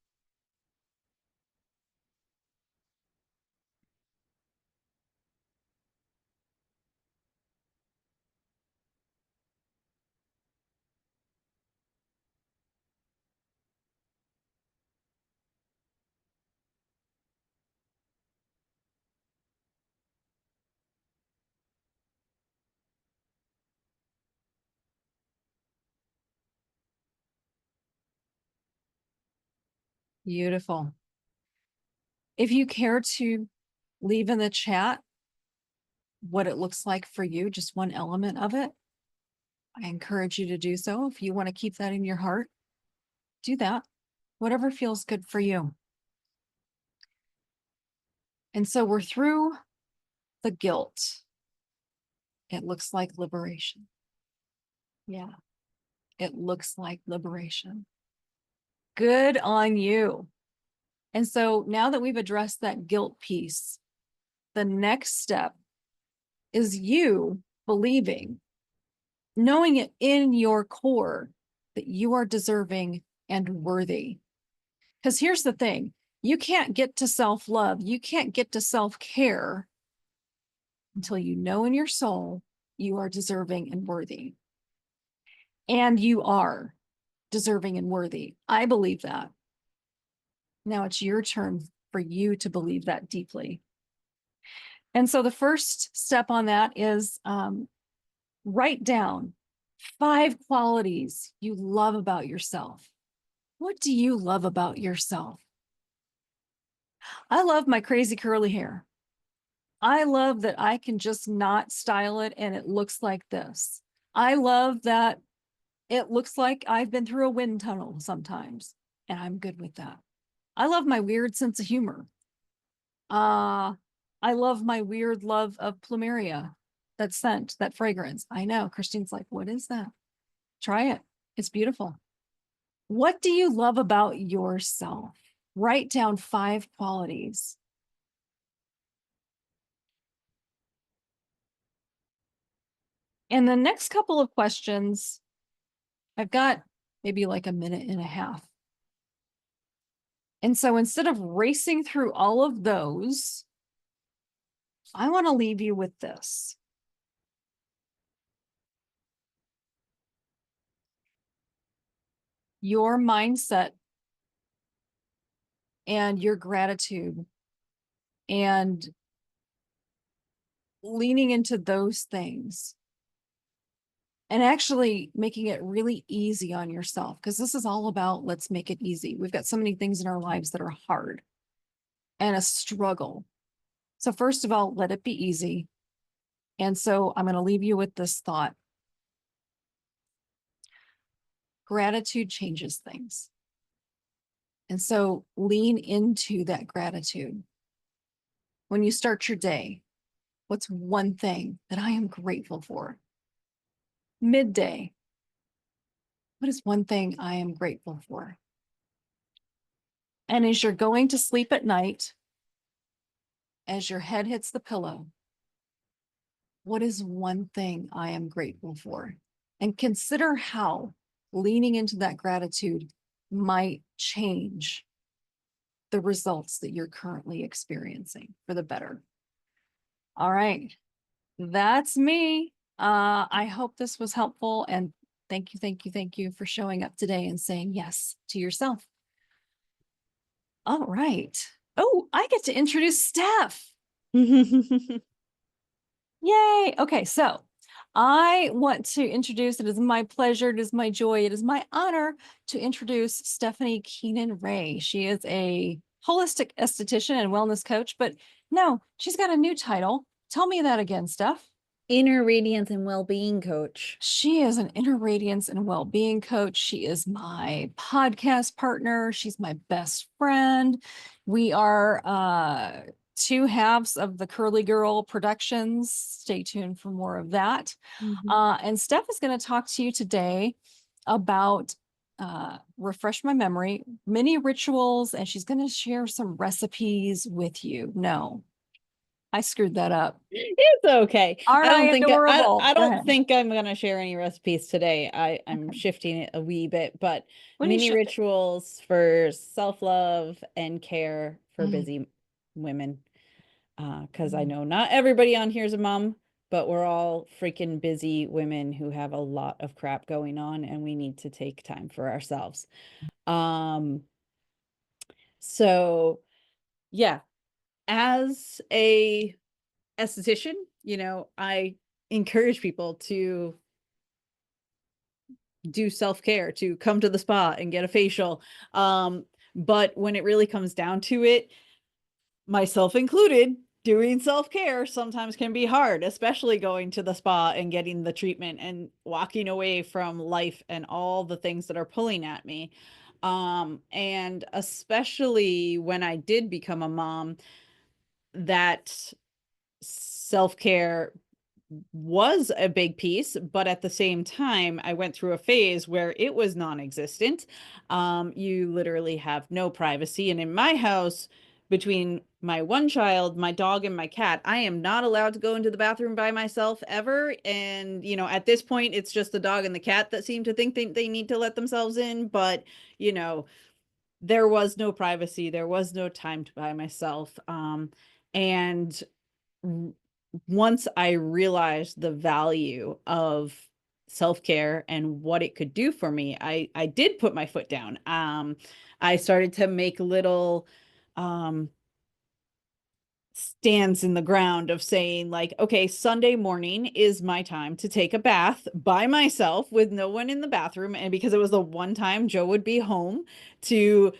Beautiful. If you care to leave in the chat what it looks like for you, just one element of it, I encourage you to do so. If you want to keep that in your heart, do that. Whatever feels good for you. And so we're through the guilt. It looks like liberation. Yeah, it looks like liberation. Good on you. And so now that we've addressed that guilt piece, the next step is you believing, knowing it in your core that you are deserving and worthy. Because here's the thing, you can't get to self-love, you can't get to self-care until you know in your soul you are deserving and worthy. And you are deserving and worthy. I believe that. Now it's your turn for you to believe that deeply. And so the first step on that is write down 5 qualities you love about yourself. What do you love about yourself? I love my crazy curly hair. I love that I can just not style it and it looks like this. I love that it looks like I've been through a wind tunnel sometimes, and I'm good with that. I love my weird sense of humor. I love my weird love of plumeria, that scent, that fragrance. I know, Kirsteen's like, what is that? Try it. It's beautiful. What do you love about yourself? Write down 5 qualities. And the next couple of questions, I've got maybe like a minute and a half. And so instead of racing through all of those, I want to leave you with this. Your mindset and your gratitude and leaning into those things and actually making it really easy on yourself, because this is all about let's make it easy. We've got so many things in our lives that are hard and a struggle. So first of all, let it be easy. And so I'm going to leave you with this thought. Gratitude changes things. And so lean into that gratitude. When you start your day, What's one thing that I am grateful for? Midday. What is one thing I am grateful for? And as you're going to sleep at night, as your head hits the pillow, what is one thing I am grateful for? And consider how leaning into that gratitude might change the results that you're currently experiencing for the better. All right, that's me. I hope this was helpful, and thank you for showing up today and saying yes to yourself. All right. Oh, I get to introduce Steph. Yay. Okay, so I want to introduce, it is my pleasure, it is my joy, it is my honor to introduce Stephanie Keenan Ray. She is a holistic esthetician and wellness coach, but no, she's got a new title. Tell me that again, Steph. Inner radiance and well-being coach. She is an inner radiance and well-being coach. She is my podcast partner. She's my best friend. We are two halves of the Curly Girl Productions. Stay tuned for more of that. And Steph is going to talk to you today about, refresh my memory, mini rituals, and she's going to share some recipes with you. No, I screwed that up. It's okay. Aren't I don't I think adorable? I Go don't ahead. think I'm gonna share any recipes today. I'm shifting it a wee bit, but What do you mini shift it? rituals for self-love and care for Mm. busy women. Because I know not everybody on here is a mom, but we're all freaking busy women who have a lot of crap going on, and we need to take time for ourselves. So yeah, as a esthetician, you know, I encourage people to do self-care, to come to the spa and get a facial. But when it really comes down to it, myself included, doing self-care sometimes can be hard, especially going to the spa and getting the treatment and walking away from life and all the things that are pulling at me. And especially when I did become a mom, that self-care was a big piece, but at the same time, I went through a phase where it was non-existent. You literally have no privacy. And in my house, between my one child, my dog, and my cat, I am not allowed to go into the bathroom by myself ever. And, you know, at this point, it's just the dog and the cat that seem to think they need to let themselves in. But, you know, there was no privacy. There was no time to by myself. And once I realized the value of self-care and what it could do for me, I did put my foot down. I started to make little stands in the ground of saying, like, okay, Sunday morning is my time to take a bath by myself with no one in the bathroom. And because it was the one time Joe would be home to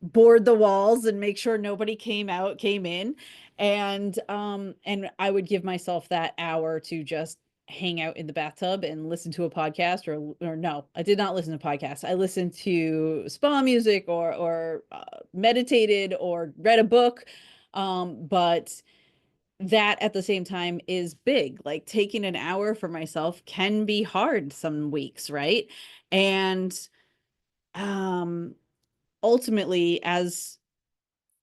board the walls and make sure nobody came in, and I would give myself that hour to just hang out in the bathtub and listen to a podcast, or no, I did not listen to podcasts. I listened to spa music, or meditated, or read a book. But that at the same time is big. Like, taking an hour for myself can be hard some weeks, right? And ultimately, as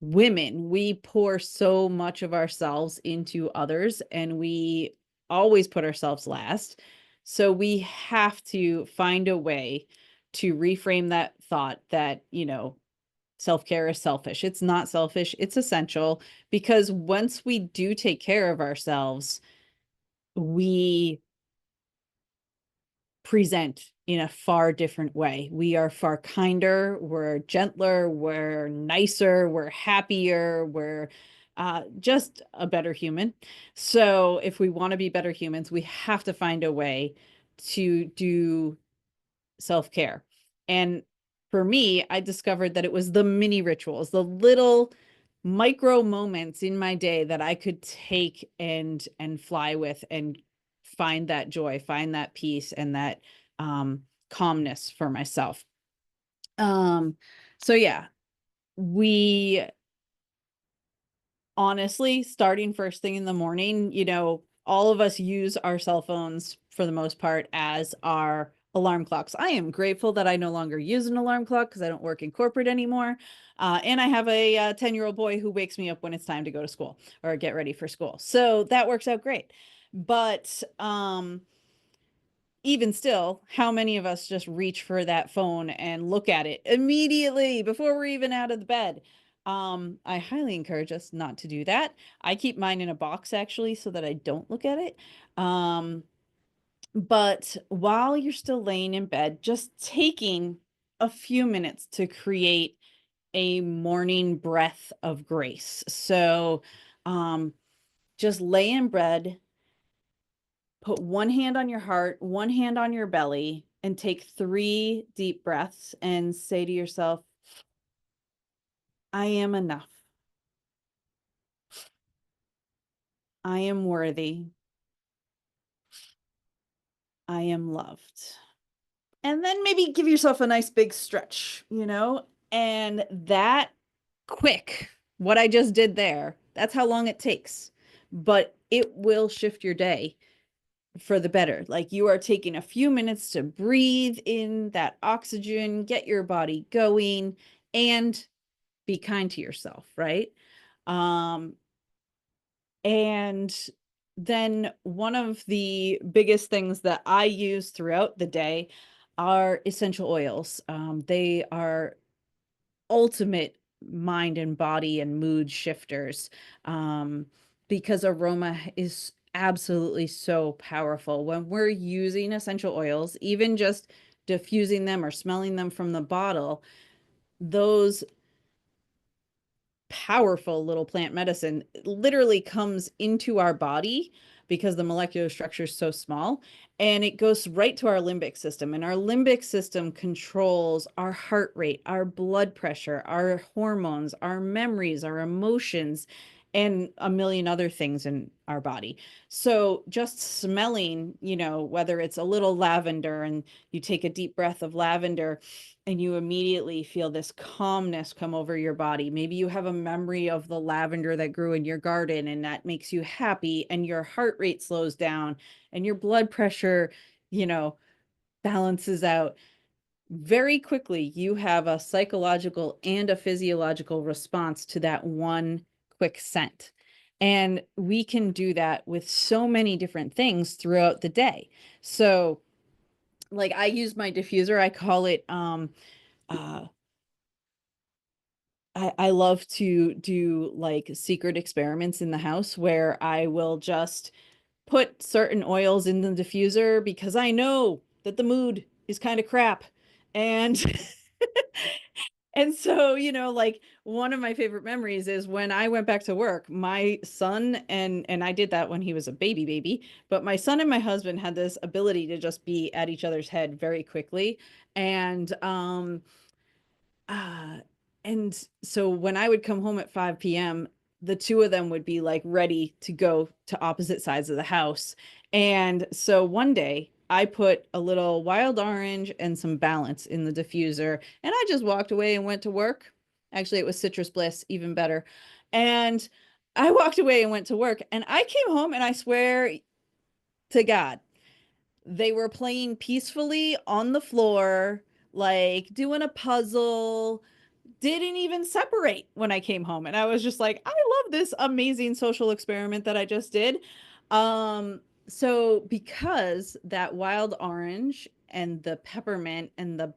women, we pour so much of ourselves into others, and we always put ourselves last. So we have to find a way to reframe that thought that, you know, self-care is selfish. It's not selfish, it's essential, because once we do take care of ourselves, we present in a far different way. We are far kinder, we're gentler, we're nicer, we're happier, we're just a better human. So if we want to be better humans, we have to find a way to do self-care. And for me, I discovered that it was the mini rituals, the little micro moments in my day that I could take and fly with, and find that joy, find that peace, and that calmness for myself. So yeah, we honestly, starting first thing in the morning, you know, all of us use our cell phones for the most part as our alarm clocks. I am grateful that I no longer use an alarm clock because I don't work in corporate anymore. And I have a 10-year-old boy who wakes me up when it's time to go to school or get ready for school. So that works out great. But even still, how many of us just reach for that phone and look at it immediately before we're even out of the bed? I highly encourage us not to do that. I keep mine in a box actually so that I don't look at it. But while you're still laying in bed, just taking a few minutes to create a morning breath of grace. So, just lay in bed, put one hand on your heart, one hand on your belly, and take 3 deep breaths and say to yourself, I am enough. I am worthy. I am loved. And then maybe give yourself a nice big stretch, you know, and that quick, what I just did there, that's how long it takes, but it will shift your day for the better. Like you are taking a few minutes to breathe in that oxygen, get your body going, and be kind to yourself, right? And then one of the biggest things that I use throughout the day are essential oils. They are ultimate mind and body and mood shifters, because aroma is absolutely so powerful. When we're using essential oils, even just diffusing them or smelling them from the bottle, those powerful little plant medicine literally comes into our body because the molecular structure is so small, and it goes right to our limbic system, and our limbic system controls our heart rate, our blood pressure, our hormones, our memories, our emotions, and a million other things in our body. So just smelling, you know, whether it's a little lavender and you take a deep breath of lavender and you immediately feel this calmness come over your body. Maybe you have a memory of the lavender that grew in your garden and that makes you happy, and your heart rate slows down and your blood pressure, you know, balances out. Very quickly, you have a psychological and a physiological response to that one quick scent. And we can do that with so many different things throughout the day. So, like I use my diffuser, I call it I love to do like secret experiments in the house where I will just put certain oils in the diffuser because I know that the mood is kind of crap. And and so, you know, like one of my favorite memories is when I went back to work, my son and I did that when he was a baby, but my son and my husband had this ability to just be at each other's head very quickly. And uh, and so when I would come home at 5 p.m., the two of them would be like ready to go to opposite sides of the house. And so one day I put a little wild orange and some balance in the diffuser, and I just walked away and went to work. Actually, it was Citrus Bliss, even better. And I walked away and went to work, and I came home and I swear to God, they were playing peacefully on the floor, like doing a puzzle, didn't even separate when I came home. And I was just like, I love this amazing social experiment that I just did. So because that wild orange and the peppermint and the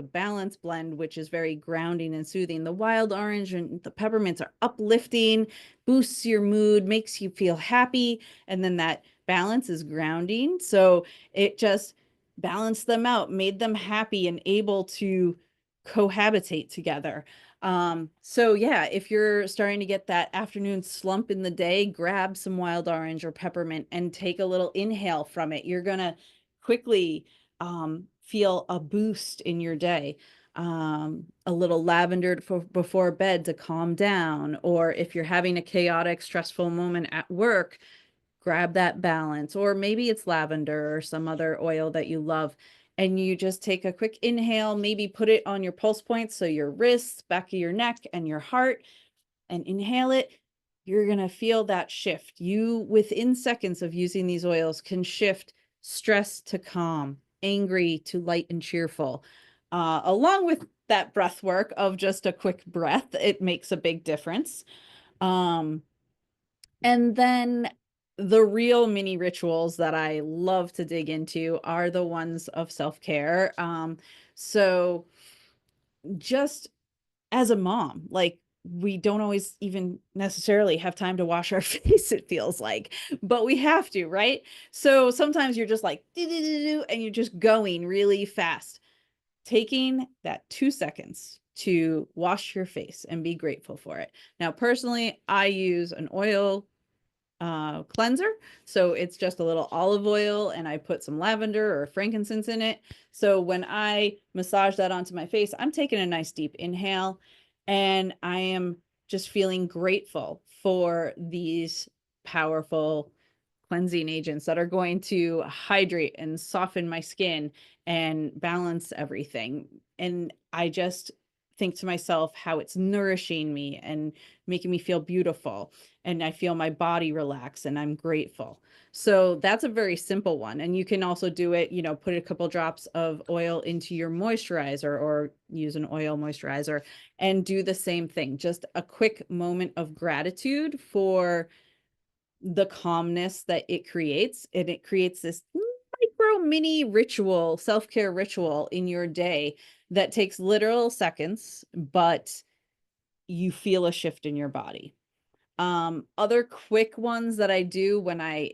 balance blend, which is very grounding and soothing, the wild orange and the peppermints are uplifting, boosts your mood, makes you feel happy. And then that balance is grounding. So it just balanced them out, made them happy and able to cohabitate together. So yeah, if you're starting to get that afternoon slump in the day, grab some wild orange or peppermint and take a little inhale from it. You're gonna quickly feel a boost in your day. A little lavender before bed to calm down, or if you're having a chaotic, stressful moment at work, grab that balance, or maybe it's lavender or some other oil that you love. And you just take a quick inhale, maybe put it on your pulse points, so your wrists, back of your neck, and your heart, and inhale it. you're going to feel that shift. You, within seconds of using these oils, can shift stress to calm, angry to light and cheerful. Along with that breath work of just a quick breath, it makes a big difference. And then the real mini rituals that I love to dig into are the ones of self-care. So just as a mom, like, we don't always even necessarily have time to wash our face, it feels like, but we have to, right? So sometimes you're just like, and you're just going really fast. Taking that 2 seconds to wash your face and be grateful for it. Now, personally, I use an oil cleanser. So it's just a little olive oil and I put some lavender or frankincense in it. So when I massage that onto my face, I'm taking a nice deep inhale and I am just feeling grateful for these powerful cleansing agents that are going to hydrate and soften my skin and balance everything. And I just think to myself how it's nourishing me and making me feel beautiful. And I feel my body relax and I'm grateful. So that's a very simple one. And you can also do it, you know, put a couple drops of oil into your moisturizer or use an oil moisturizer and do the same thing. Just a quick moment of gratitude for the calmness that it creates. And it creates this micro mini ritual, self-care ritual in your day that takes literal seconds, but you feel a shift in your body. Other quick ones that I do when I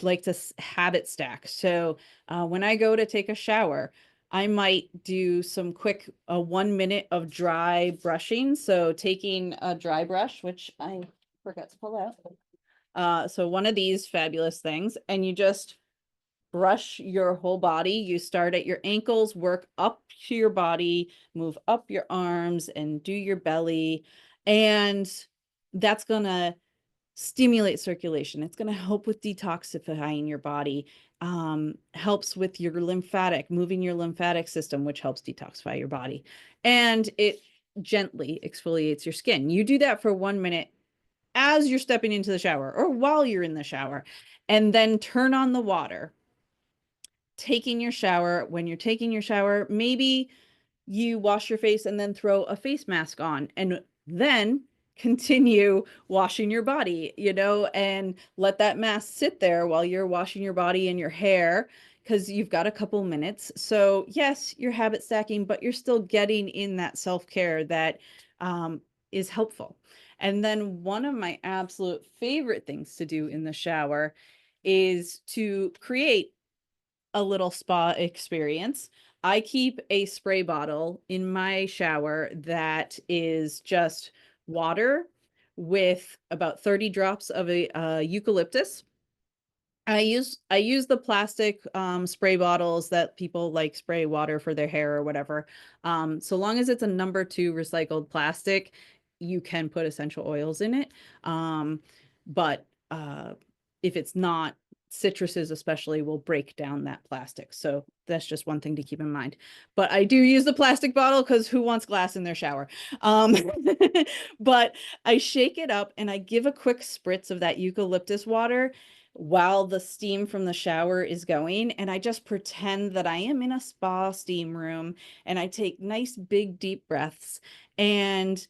like to habit stack. So when I go to take a shower, I might do some quick 1 minute of dry brushing. So taking a dry brush, which I forgot to pull out. So one of these fabulous things, and you just brush your whole body. You start at your ankles, work up to your body, move up your arms and do your belly. And that's going to stimulate circulation. It's going to help with detoxifying your body, helps with your moving your lymphatic system, which helps detoxify your body. And it gently exfoliates your skin. You do that for 1 minute as you're stepping into the shower or while you're in the shower, and then turn on the water. Taking your shower, when you're taking your shower, maybe you wash your face and then throw a face mask on and then continue washing your body, you know, and let that mask sit there while you're washing your body and your hair because you've got a couple minutes. So yes, you're habit stacking, but you're still getting in that self-care that is helpful. And then one of my absolute favorite things to do in the shower is to create a little spa experience. I keep a spray bottle in my shower that is just water with about 30 drops of a eucalyptus. I use the plastic spray bottles that people like spray water for their hair or whatever. So long as it's a #2 recycled plastic, you can put essential oils in it. But if it's not, citruses especially will break down that plastic. So that's just one thing to keep in mind. But I do use the plastic bottle because who wants glass in their shower? But I shake it up and I give a quick spritz of that eucalyptus water while the steam from the shower is going. And I just pretend that I am in a spa steam room and I take nice, big, deep breaths, and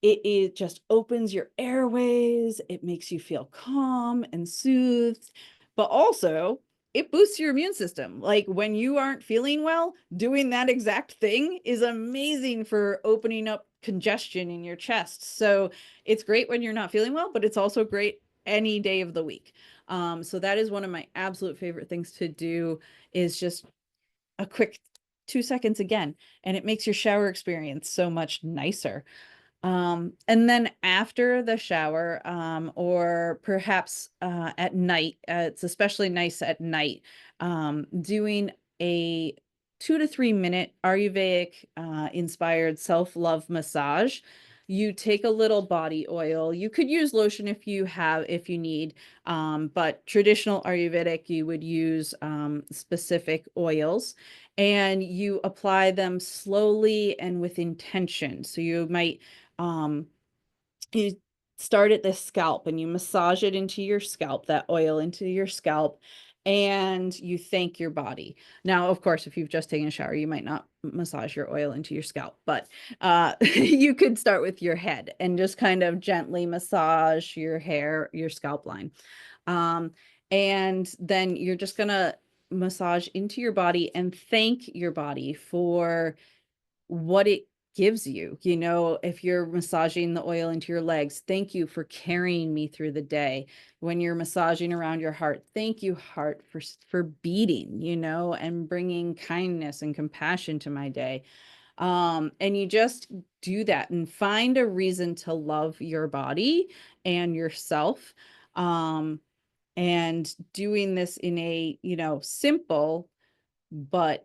it just opens your airways. It makes you feel calm and soothed, but also it boosts your immune system. Like when you aren't feeling well, doing that exact thing is amazing for opening up congestion in your chest. So it's great when you're not feeling well, but it's also great any day of the week. So that is one of my absolute favorite things to do, is just a quick 2 seconds again, and it makes your shower experience so much nicer. And then after the shower, or perhaps at night, it's especially nice at night, doing a 2 to 3 minute Ayurvedic inspired self-love massage. You take a little body oil. You could use lotion if you need, but traditional Ayurvedic, you would use specific oils, and you apply them slowly and with intention. So you might you start at the scalp and you massage it into your scalp, that oil into your scalp, and you thank your body. Now, of course, if you've just taken a shower, you might not massage your oil into your scalp, but you could start with your head and just kind of gently massage your hair, your scalp line. And then you're just gonna massage into your body and thank your body for what it gives you. You know, if you're massaging the oil into your legs, thank you for carrying me through the day. When you're massaging around your heart, thank you, heart, for beating, you know, and bringing kindness and compassion to my day. And you just do that and find a reason to love your body and yourself. And doing this in a, you know, simple but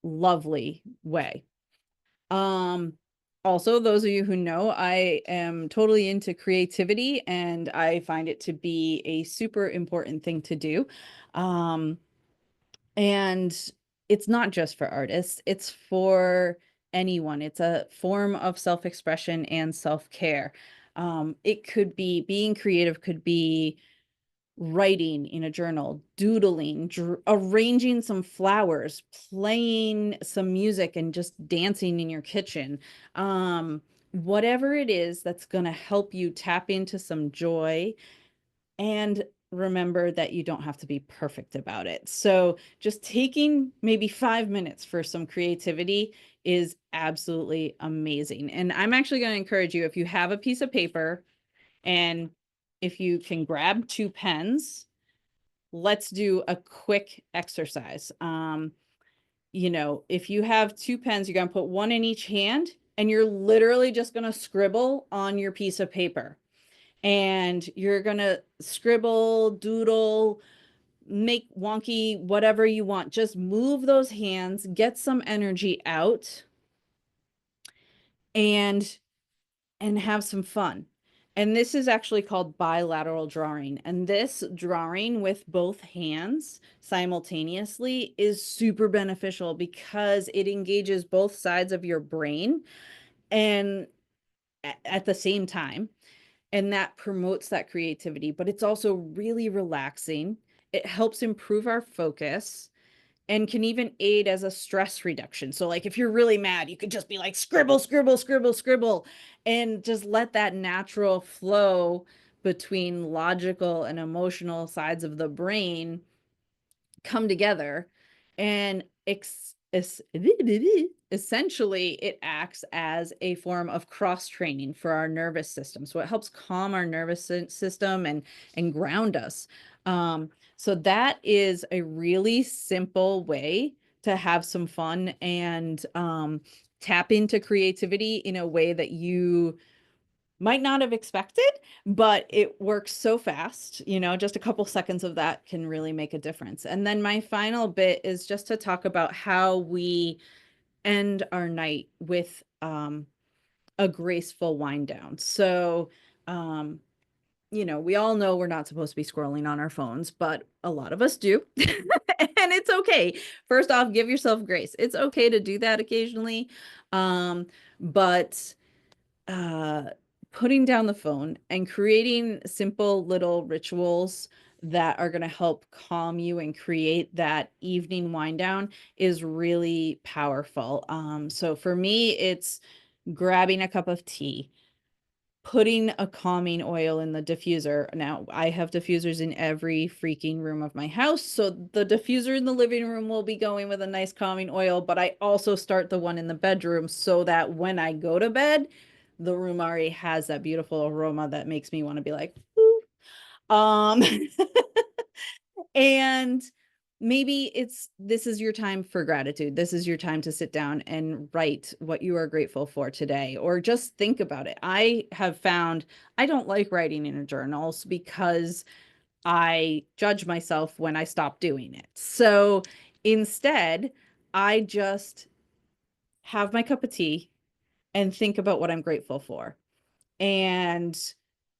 lovely way. Also, those of you who know, I am totally into creativity and I find it to be a super important thing to do. And it's not just for artists, it's for anyone. It's a form of self-expression and self-care. It could be being creative, could be writing in a journal, doodling, arranging some flowers, playing some music, and just dancing in your kitchen. Whatever it is that's going to help you tap into some joy, and remember that you don't have to be perfect about it. So just taking maybe 5 minutes for some creativity is absolutely amazing. And I'm actually going to encourage you, if you have a piece of paper and if you can grab 2 pens, let's do a quick exercise. You know, if you have 2 pens, you're going to put 1 in each hand and you're literally just going to scribble on your piece of paper. And you're going to scribble, doodle, make wonky, whatever you want. Just move those hands, get some energy out, and have some fun. And this is actually called bilateral drawing. And this drawing with both hands simultaneously is super beneficial because it engages both sides of your brain and at the same time. And that promotes that creativity, but it's also really relaxing. It helps improve our focus and can even aid as a stress reduction. So like if you're really mad, you could just be like scribble, scribble, scribble, scribble, and just let that natural flow between logical and emotional sides of the brain come together. And essentially it acts as a form of cross training for our nervous system. So it helps calm our nervous system and ground us. So that is a really simple way to have some fun and tap into creativity in a way that you might not have expected, but it works so fast, you know, just a couple seconds of that can really make a difference. And then my final bit is just to talk about how we end our night with a graceful wind down. So, you know, we all know we're not supposed to be scrolling on our phones, but a lot of us do. And it's okay. First off, give yourself grace. It's okay to do that occasionally. But putting down the phone and creating simple little rituals that are going to help calm you and create that evening wind down is really powerful. So for me, it's grabbing a cup of tea, putting a calming oil in the diffuser. Now, I have diffusers in every freaking room of my house. So the diffuser in the living room will be going with a nice calming oil, but I also start the one in the bedroom so that when I go to bed, the room already has that beautiful aroma that makes me want to be like, woo. And maybe this is your time for gratitude. This is your time to sit down and write what you are grateful for today, or just think about it. I have found I don't like writing in journals because I judge myself when I stop doing it. So instead, I just have my cup of tea and think about what I'm grateful for and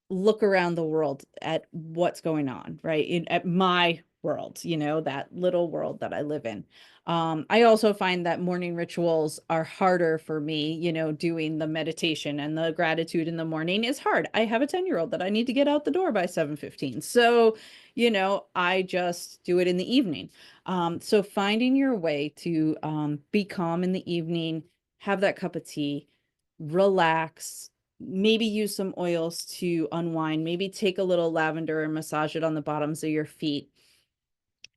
look around the world at what's going on, right? At my world, you know, that little world that I live in. I also find that morning rituals are harder for me, you know, doing the meditation and the gratitude in the morning is hard. I have a 10-year-old that I need to get out the door by 7:15. So, you know, I just do it in the evening. So finding your way to be calm in the evening, have that cup of tea, relax, maybe use some oils to unwind, maybe take a little lavender and massage it on the bottoms of your feet.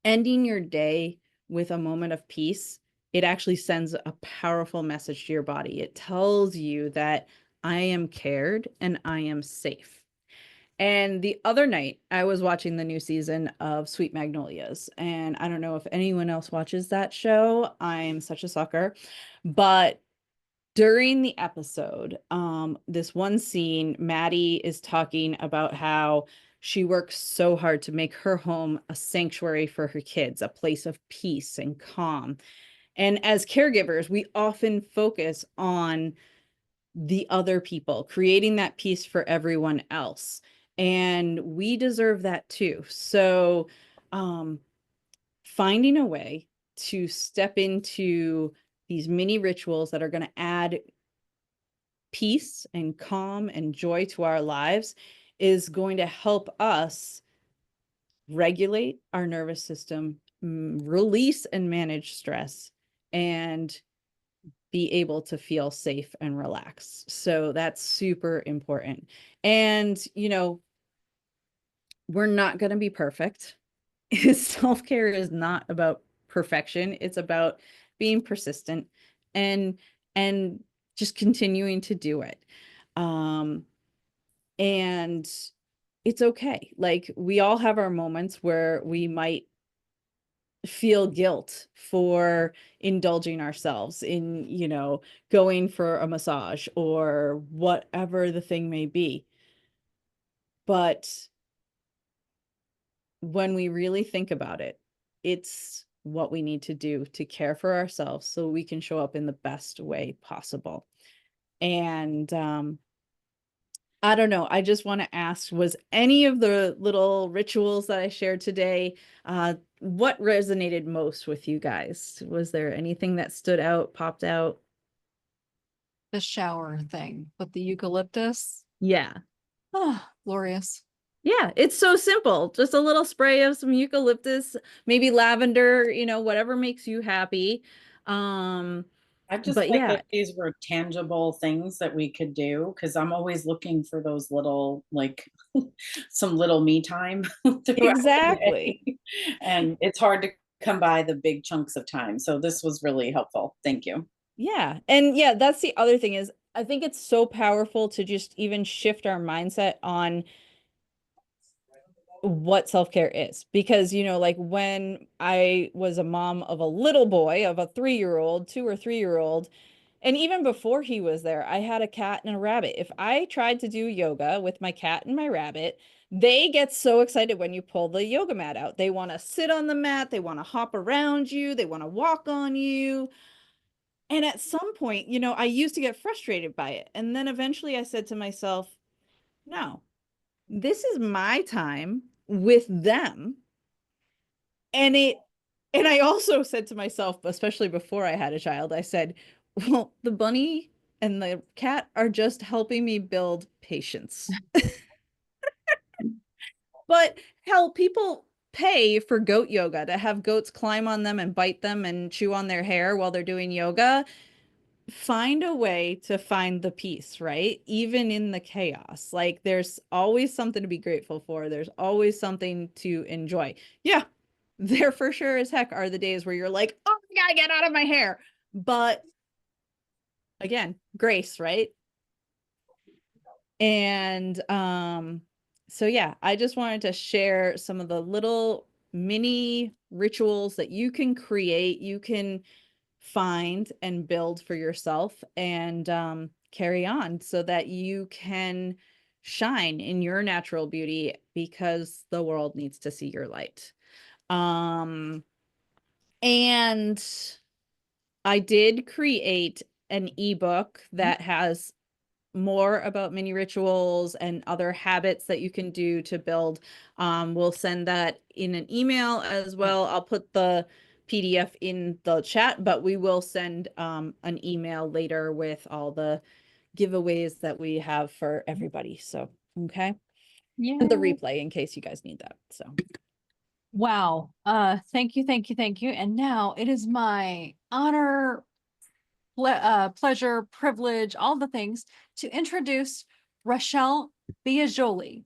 Ending your day with a moment of peace, it actually sends a powerful message to your body. It tells you that I am cared and I am safe. And the other night, I was watching the new season of Sweet Magnolias. And I don't know if anyone else watches that show. I'm such a sucker. But during the episode, this one scene, Maddie is talking about how she works so hard to make her home a sanctuary for her kids, a place of peace and calm. And as caregivers, we often focus on the other people, creating that peace for everyone else. And we deserve that too. So, finding a way to step into these mini rituals that are going to add peace and calm and joy to our lives is going to help us regulate our nervous system, release and manage stress, and be able to feel safe and relaxed. So that's super important. And, you know, we're not going to be perfect. Self-care is not about perfection. It's about being persistent and just continuing to do it. And it's okay. Like, we all have our moments where we might feel guilt for indulging ourselves in, you know, going for a massage or whatever the thing may be. But when we really think about it, it's what we need to do to care for ourselves so we can show up in the best way possible. And I don't know. I just want to ask, was any of the little rituals that I shared today, what resonated most with you guys? Was there anything that stood out, popped out? The shower thing with the eucalyptus. Yeah. Oh, glorious. Yeah, it's so simple. Just a little spray of some eucalyptus, maybe lavender, you know, whatever makes you happy. I just But like yeah, that these were tangible things that we could do because I'm always looking for those little, like, some little me time throughout the exactly. day. And it's hard to come by the big chunks of time. So this was really helpful. Thank you. Yeah. And yeah, that's the other thing is I think it's so powerful to just even shift our mindset on what self-care is, because, you know, like when I was a mom of a little boy, of a 3-year-old, 2 or 3-year-old, and even before he was there, I had a cat and a rabbit. If I tried to do yoga with my cat and my rabbit, they get so excited when you pull the yoga mat out. They want to sit on the mat, they want to hop around you, they want to walk on you. And at some point, you know, I used to get frustrated by it. And then eventually I said to myself, no, this is my time with them. And I also said to myself, especially before I had a child, I said, well, the bunny and the cat are just helping me build patience. But hell, people pay for goat yoga to have goats climb on them and bite them and chew on their hair while they're doing yoga. Find a way to find the peace, right? Even in the chaos. Like, there's always something to be grateful for. There's always something to enjoy. Yeah, there for sure as heck are the days where you're like, oh, I gotta get out of my hair. But again, grace, right? And so yeah, I just wanted to share some of the little mini rituals that you can create, you can find and build for yourself, and carry on so that you can shine in your natural beauty, because the world needs to see your light. And I did create an ebook that has more about mini rituals and other habits that you can do to build, we'll send that in an email as well. I'll put the PDF in the chat, but we will send an email later with all the giveaways that we have for everybody. So, okay. Yeah. And the replay in case you guys need that. So. Wow. Thank you, thank you, thank you. And now it is my honor, pleasure, privilege, all the things to introduce Raschel Biagioli.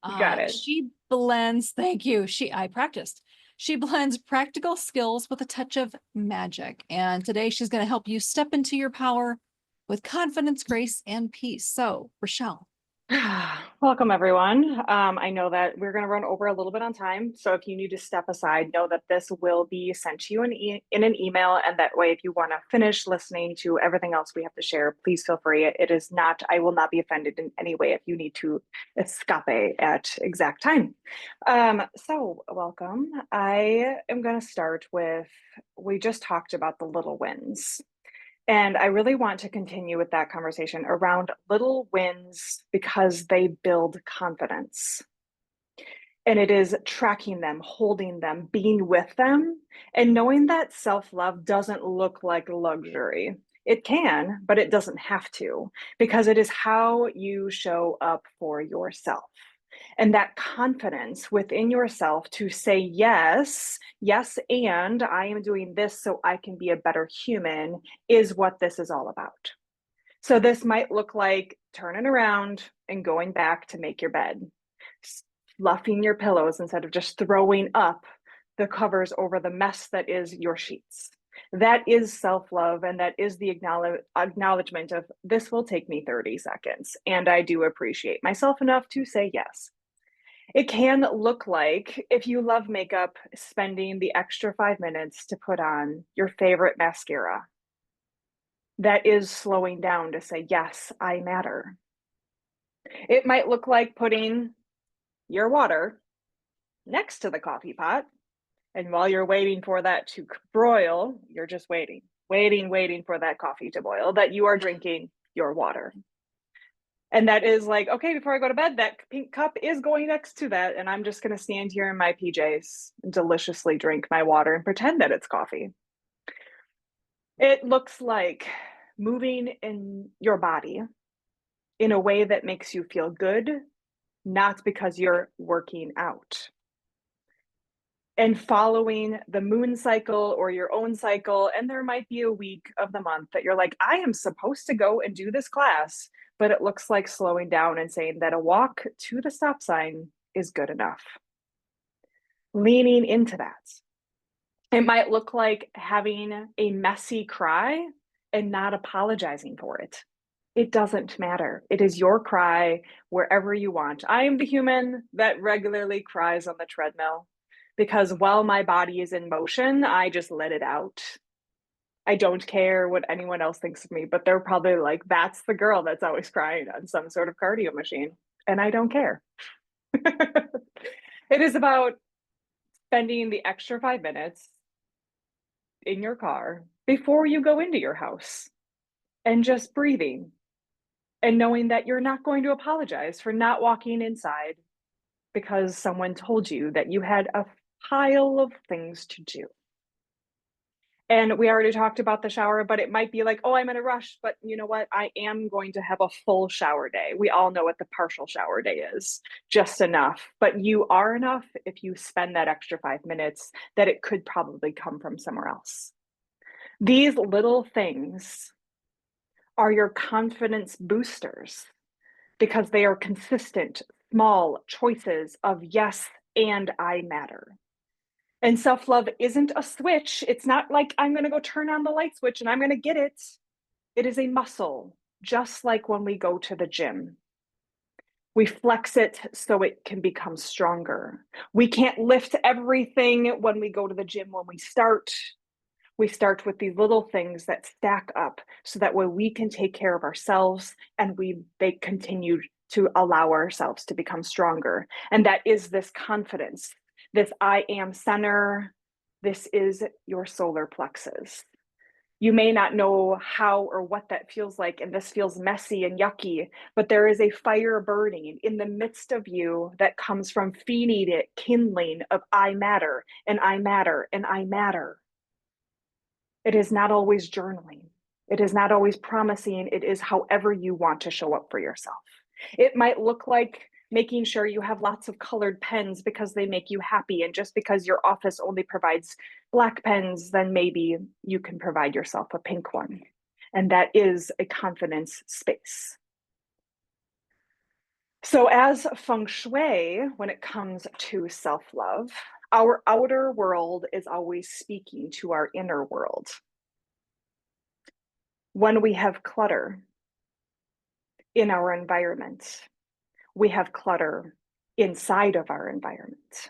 You got it. She blends, thank you. I practiced. She blends practical skills with a touch of magic. And today she's going to help you step into your power with confidence, grace, and peace. So, Raschel. Welcome, everyone. I know that we're going to run over a little bit on time. So if you need to step aside, know that this will be sent to you in an email. And that way, if you want to finish listening to everything else we have to share, please feel free. It is not, I will not be offended in any way if you need to escape at exact time. So welcome. I am going to start with, we just talked about the little wins. And I really want to continue with that conversation around little wins because they build confidence. And it is tracking them, holding them, being with them, and knowing that self-love doesn't look like luxury. It can, but it doesn't have to, because it is how you show up for yourself. And that confidence within yourself to say, yes, and I am doing this so I can be a better human is what this is all about. So this might look like turning around and going back to make your bed, fluffing your pillows instead of just throwing up the covers over the mess that is your sheets. That is self-love, and that is the acknowledgement of this will take me 30 seconds, and I do appreciate myself enough to say yes. It can look like, if you love makeup, spending the extra 5 minutes to put on your favorite mascara. That is slowing down to say, yes, I matter. It might look like putting your water next to the coffee pot. And while you're waiting for that to broil, you're just waiting for that coffee to boil, that you are drinking your water. And that is like, okay, before I go to bed, that pink cup is going next to that. And I'm just going to stand here in my PJs and deliciously drink my water and pretend that it's coffee. It looks like moving in your body in a way that makes you feel good, not because you're working out. And following the moon cycle or your own cycle. And there might be a week of the month that you're like, I am supposed to go and do this class. But it looks like slowing down and saying that a walk to the stop sign is good enough. Leaning into that. It might look like having a messy cry and not apologizing for it. It doesn't matter. It is your cry wherever you want. I am the human that regularly cries on the treadmill because while my body is in motion, I just let it out. I don't care what anyone else thinks of me, but they're probably like, that's the girl that's always crying on some sort of cardio machine. And I don't care. It is about spending the extra 5 minutes in your car before you go into your house and just breathing and knowing that you're not going to apologize for not walking inside because someone told you that you had a pile of things to do. And we already talked about the shower, but it might be like, oh, I'm in a rush, but you know what? I am going to have a full shower day. We all know what the partial shower day is, just enough. But you are enough if you spend that extra 5 minutes that it could probably come from somewhere else. These little things are your confidence boosters because they are consistent, small choices of yes, and I matter. And self-love isn't a switch. It's not like I'm going to go turn on the light switch and I'm going to get it. It is a muscle, just like when we go to the gym. We flex it so it can become stronger. We can't lift everything when we go to the gym when we start. We start with these little things that stack up so that way we can take care of ourselves and they continue to allow ourselves to become stronger. And that is this confidence. This I am center, this is your solar plexus. You may not know how or what that feels like, and this feels messy and yucky, but there is a fire burning in the midst of you that comes from feeding it, kindling of I matter, and I matter, and I matter. It is not always journaling. It is not always promising. It is however you want to show up for yourself. It might look like making sure you have lots of colored pens because they make you happy. And just because your office only provides black pens, then maybe you can provide yourself a pink one. And that is a confidence space. So as Feng Shui, when it comes to self-love, our outer world is always speaking to our inner world. When we have clutter in our environment, we have clutter inside of our environment.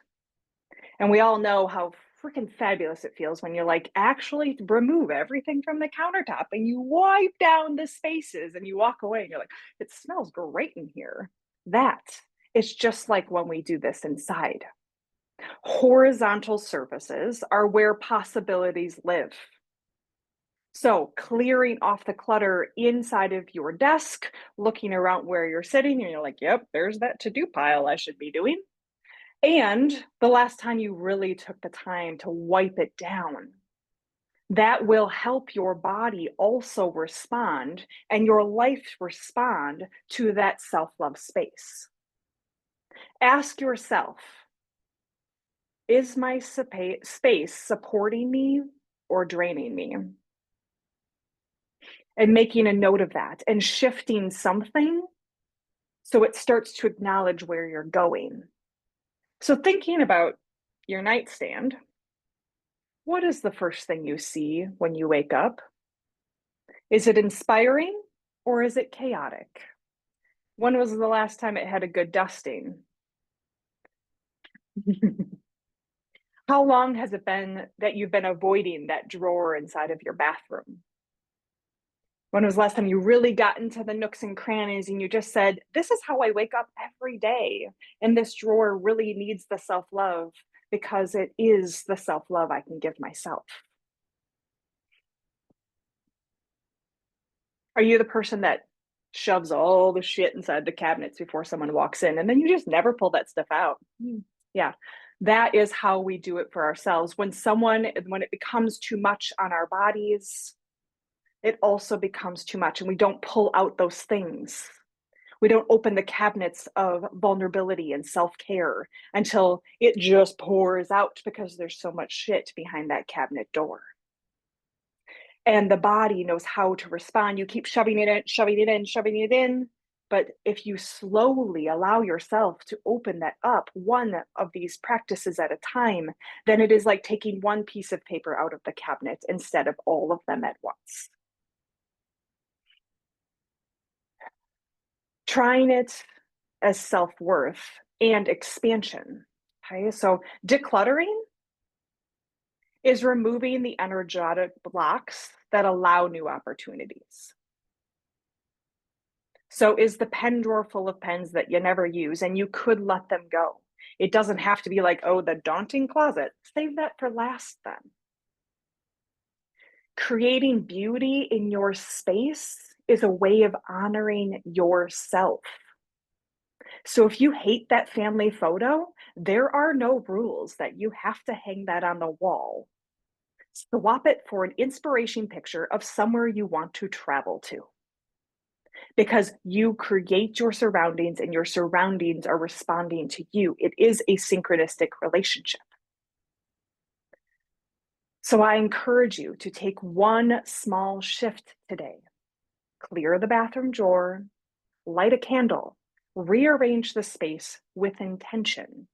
And we all know how freaking fabulous it feels when you're like, actually remove everything from the countertop and you wipe down the spaces and you walk away and you're like, it smells great in here. That is just like when we do this inside. Horizontal surfaces are where possibilities live. So clearing off the clutter inside of your desk, looking around where you're sitting, and you're like, yep, there's that to-do pile I should be doing. And the last time you really took the time to wipe it down, that will help your body also respond and your life respond to that self-love space. Ask yourself, is my space supporting me or draining me? And making a note of that and shifting something so it starts to acknowledge where you're going. So thinking about your nightstand, what is the first thing you see when you wake up? Is it inspiring or is it chaotic? When was the last time it had a good dusting? How long has it been that you've been avoiding that drawer inside of your bathroom? When was the last time you really got into the nooks and crannies and you just said, this is how I wake up every day. And this drawer really needs the self-love because it is the self-love I can give myself. Are you the person that shoves all the shit inside the cabinets before someone walks in and then you just never pull that stuff out? Yeah, that is how we do it for ourselves. When it becomes too much on our bodies, it also becomes too much and we don't pull out those things. We don't open the cabinets of vulnerability and self-care until it just pours out because there's so much shit behind that cabinet door. And the body knows how to respond. You keep shoving it in, shoving it in, shoving it in. But if you slowly allow yourself to open that up, one of these practices at a time, then it is like taking one piece of paper out of the cabinet instead of all of them at once. Trying it as self-worth and expansion. Okay, so decluttering is removing the energetic blocks that allow new opportunities. So is the pen drawer full of pens that you never use and you could let them go? It doesn't have to be like, oh, the daunting closet. Save that for last then. Creating beauty in your space is a way of honoring yourself. So if you hate that family photo, there are no rules that you have to hang that on the wall. Swap it for an inspiration picture of somewhere you want to travel to. Because you create your surroundings and your surroundings are responding to you. It is a synchronistic relationship. So I encourage you to take one small shift today. Clear the bathroom drawer, light a candle, rearrange the space with intention.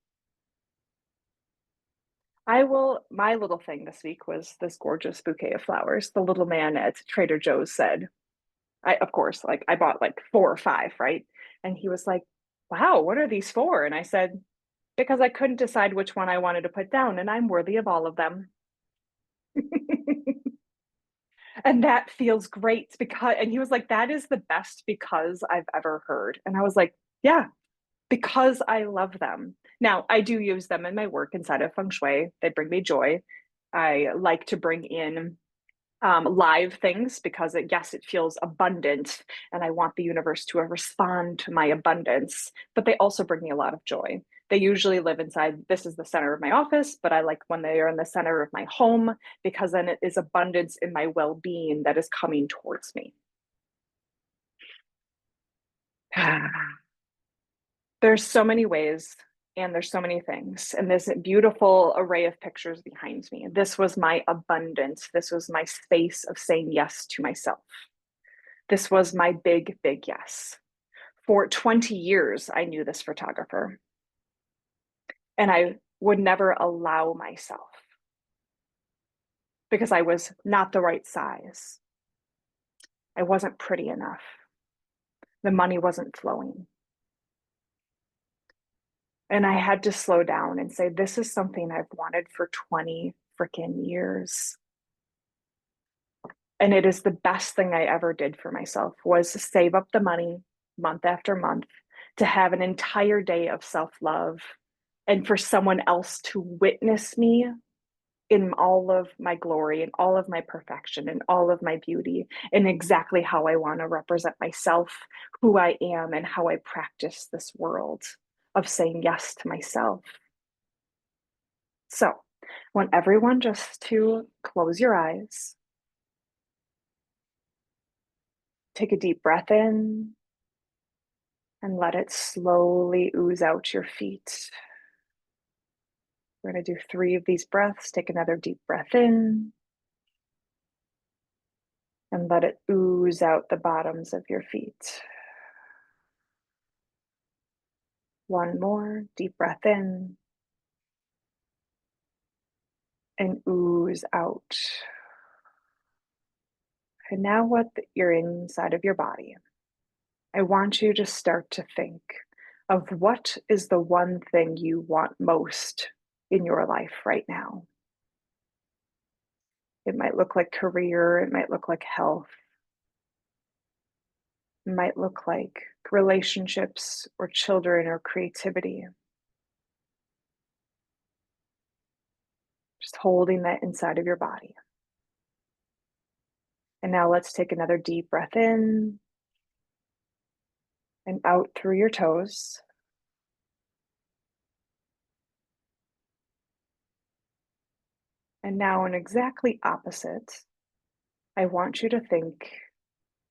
My little thing this week was this gorgeous bouquet of flowers. The little man at Trader Joe's said, I bought like 4 or 5, right? And he was like, wow, what are these for? And I said, because I couldn't decide which one I wanted to put down and I'm worthy of all of them. And that feels great and he was like, that is the best because I've ever heard. And I was like, yeah, because I love them. Now, I do use them in my work inside of Feng Shui. They bring me joy. I like to bring in live things because yes, it feels abundant and I want the universe to respond to my abundance, but they also bring me a lot of joy. They usually live inside, this is the center of my office, but I like when they are in the center of my home because then it is abundance in my well-being that is coming towards me. There's so many ways and there's so many things, and this beautiful array of pictures behind me. This was my abundance. This was my space of saying yes to myself. This was my big, big yes. For 20 years, I knew this photographer, and I would never allow myself because I was not the right size. I wasn't pretty enough. The money wasn't flowing. And I had to slow down and say, this is something I've wanted for 20 freaking years. And it is the best thing I ever did for myself was to save up the money month after month to have an entire day of self-love and for someone else to witness me in all of my glory and all of my perfection and all of my beauty and exactly how I want to represent myself, who I am, and how I practice this world of saying yes to myself. So I want everyone just to close your eyes. Take a deep breath in and let it slowly ooze out your feet. We're going to do 3 of these breaths. Take another deep breath in and let it ooze out the bottoms of your feet. 1 more deep breath in and ooze out. And now what you're inside of your body, I want you to start to think of what is the one thing you want most in your life right now. It might look like career, it might look like health, it might look like relationships or children or creativity. Just holding that inside of your body. And now let's take another deep breath in and out through your toes. And now in exactly opposite, I want you to think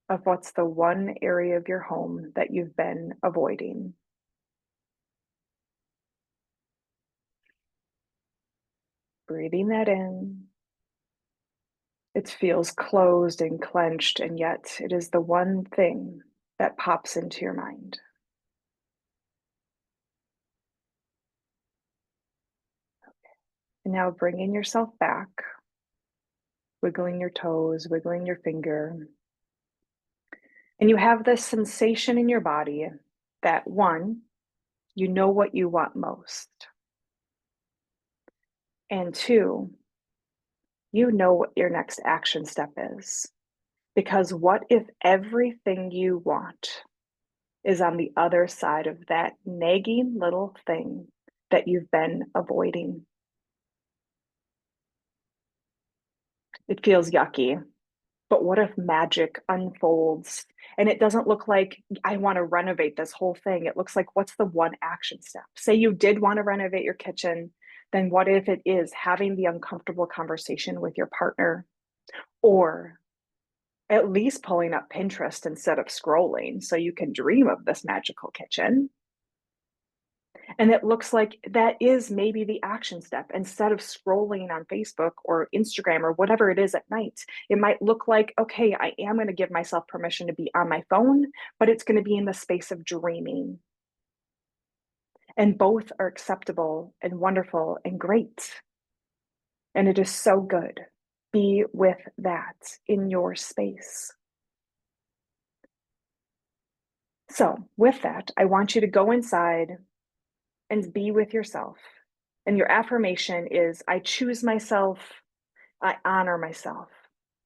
of what's the one area of your home that you've been avoiding. Breathing that in. It feels closed and clenched, and yet it is the one thing that pops into your mind. And now bringing yourself back, wiggling your toes, wiggling your finger. And you have this sensation in your body that 1, you know what you want most. And 2, you know what your next action step is. Because what if everything you want is on the other side of that nagging little thing that you've been avoiding? It feels yucky, but what if magic unfolds and it doesn't look like I want to renovate this whole thing? It looks like, what's the one action step? Say you did want to renovate your kitchen, then what if it is having the uncomfortable conversation with your partner, or at least pulling up Pinterest instead of scrolling so you can dream of this magical kitchen? And it looks like that is maybe the action step. Instead of scrolling on Facebook or Instagram or whatever it is at night, it might look like, okay, I am going to give myself permission to be on my phone, but it's going to be in the space of dreaming. And both are acceptable and wonderful and great. And it is so good. Be with that in your space. So with that, I want you to go inside and be with yourself. And your affirmation is, I choose myself, I honor myself,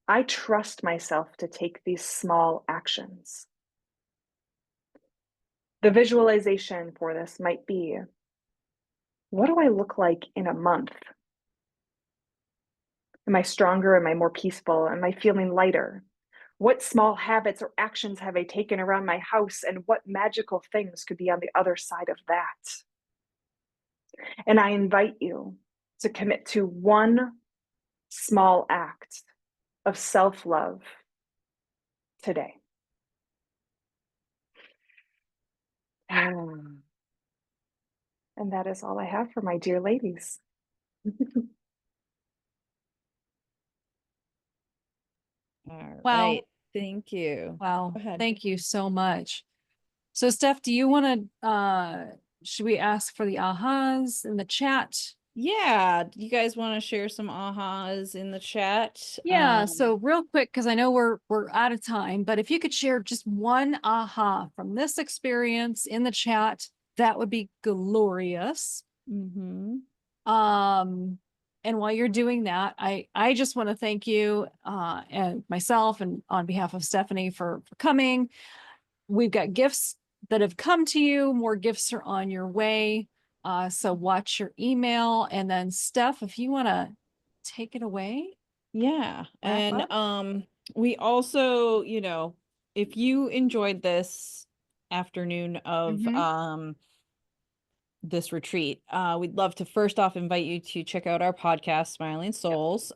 I trust myself to take these small actions. The visualization for this might be, what do I look like in a month? Am I stronger? Am I more peaceful? Am I feeling lighter? What small habits or actions have I taken around my house, and what magical things could be on the other side of that? And I invite you to commit to one small act of self-love today. And that is all I have for my dear ladies. All Wow. right. Thank you. Wow. Go ahead. Thank you so much. So Steph, do you want to, should we ask for the ahas in the chat? Yeah. Do you guys want to share some ahas in the chat? Yeah. So real quick, because I know we're out of time, but if you could share just one aha from this experience in the chat, that would be glorious. Mm-hmm. And while you're doing that, I just want to thank you and myself and on behalf of Stephanie for coming. We've got gifts that have come to you. More gifts are on your way. So watch your email. And then Steph, if you want to take it away. Yeah. Wrap And up. we also, if you enjoyed this afternoon of this retreat, we'd love to first off invite you to check out our podcast, Smiling Souls,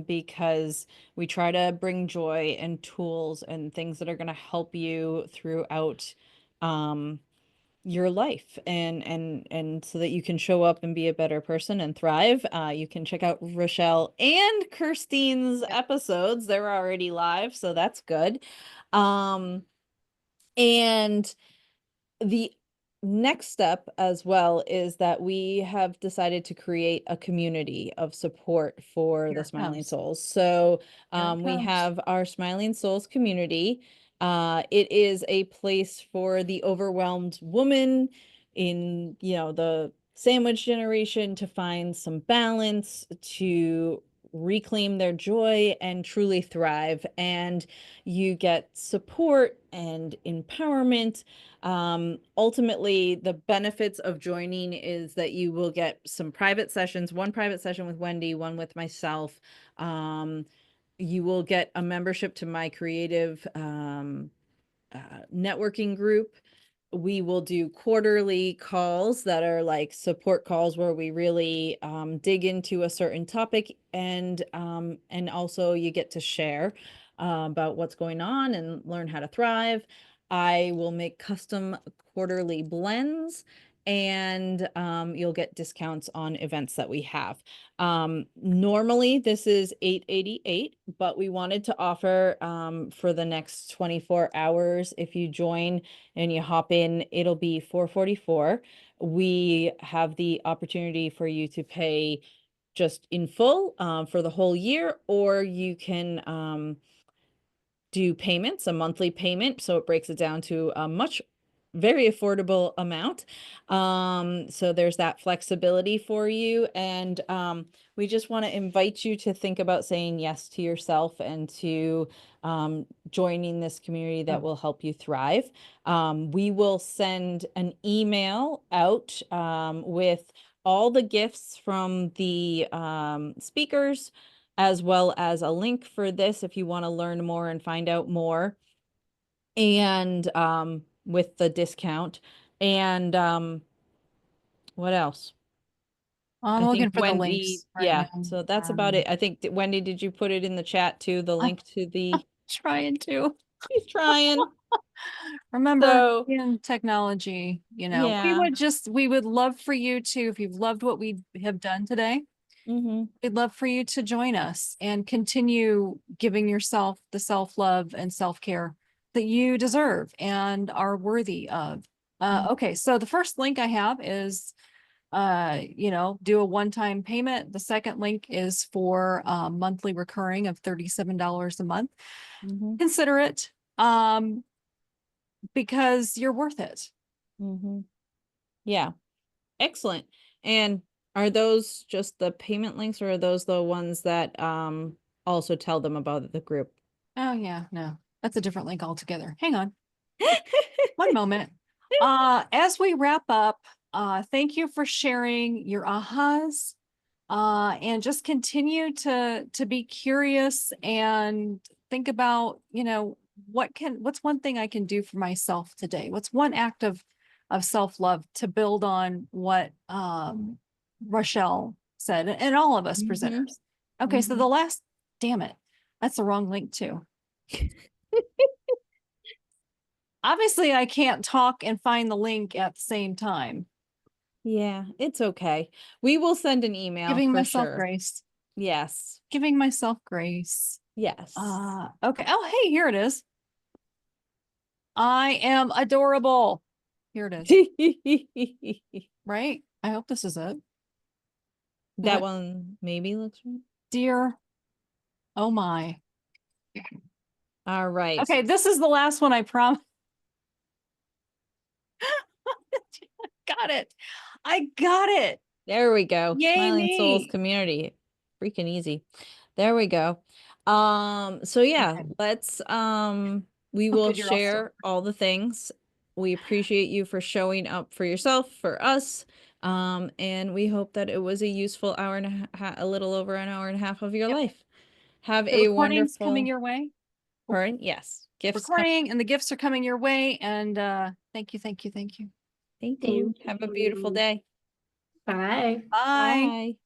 because we try to bring joy and tools and things that are going to help you throughout your life and so that you can show up and be a better person and thrive. You can check out Raschel and Kirsteen's episodes. They're already live, so that's good. And the next step as well is that we have decided to create a community of support for Here the it Smiling comes. Souls. So Here it we comes. have our Smiling Souls community. It is a place for the overwhelmed woman in, the sandwich generation to find some balance, to reclaim their joy and truly thrive. And you get support and empowerment. Ultimately, the benefits of joining is that you will get some private sessions, one private session with Wendy, one with myself. You will get a membership to my creative networking group. We will do quarterly calls that are like support calls where we really dig into a certain topic, and also you get to share about what's going on and learn how to thrive. I will make custom quarterly blends, and you'll get discounts on events that we have. Normally this is $888, but we wanted to offer for the next 24 hours, if you join and you hop in, it'll be $444. We have the opportunity for you to pay just in full for the whole year, or you can do payments, a monthly payment. So it breaks it down to a very affordable amount. So there's that flexibility for you. And we just want to invite you to think about saying yes to yourself and to joining this community that will help you thrive. We will send an email out with all the gifts from the speakers, as well as a link for this if you want to learn more and find out more, and with the discount. And what else? I'm I looking think for the Wendy, links right yeah, now. so that's about it. I think, Wendy, did you put it in the chat too, the link to the Trying to. she's trying. Remember, So in technology, yeah. we would love for you to, if you've loved what we have done today, we'd love for you to join us and continue giving yourself the self-love and self-care that you deserve and are worthy of. Okay, so the first link I have is, do a one-time payment. The second link is for monthly recurring of $37 a month. Consider it. Because you're worth it. Yeah, excellent. And are those just the payment links, or are those the ones that also tell them about the group? Oh yeah, no, that's a different link altogether. Hang on. One moment. As we wrap up, thank you for sharing your ahas. and just continue to be curious and think about, you know, what's one thing I can do for myself today? What's one act of self-love to build on what Raschel said, and all of us presenters. Okay, so the last, damn it, that's the wrong link too. Obviously, I can't talk and find the link at the same time. Yeah, it's okay. We will send an email Giving for myself sure. grace. Yes. Giving myself grace. Yes. Okay. Oh, hey, here it is. I am adorable. Here it is. Right? I hope this is it. That one maybe looks right. Dear. Oh my. All right. Okay, this is the last one, I promise. Got it. I got it. There we go. Yay Smiling Souls me. community. Freaking easy. There we go. So yeah, Okay. let's we will good, you're all still- share all the things. We appreciate you for showing up for yourself, for us. And we hope that it was a useful hour and a little over an hour and a half of your life. Have The a recording's wonderful coming your way. Pardon? Yes. Gifts Recording and the gifts are coming your way. And thank you. Thank you. Have a beautiful day. Bye. Bye. Bye.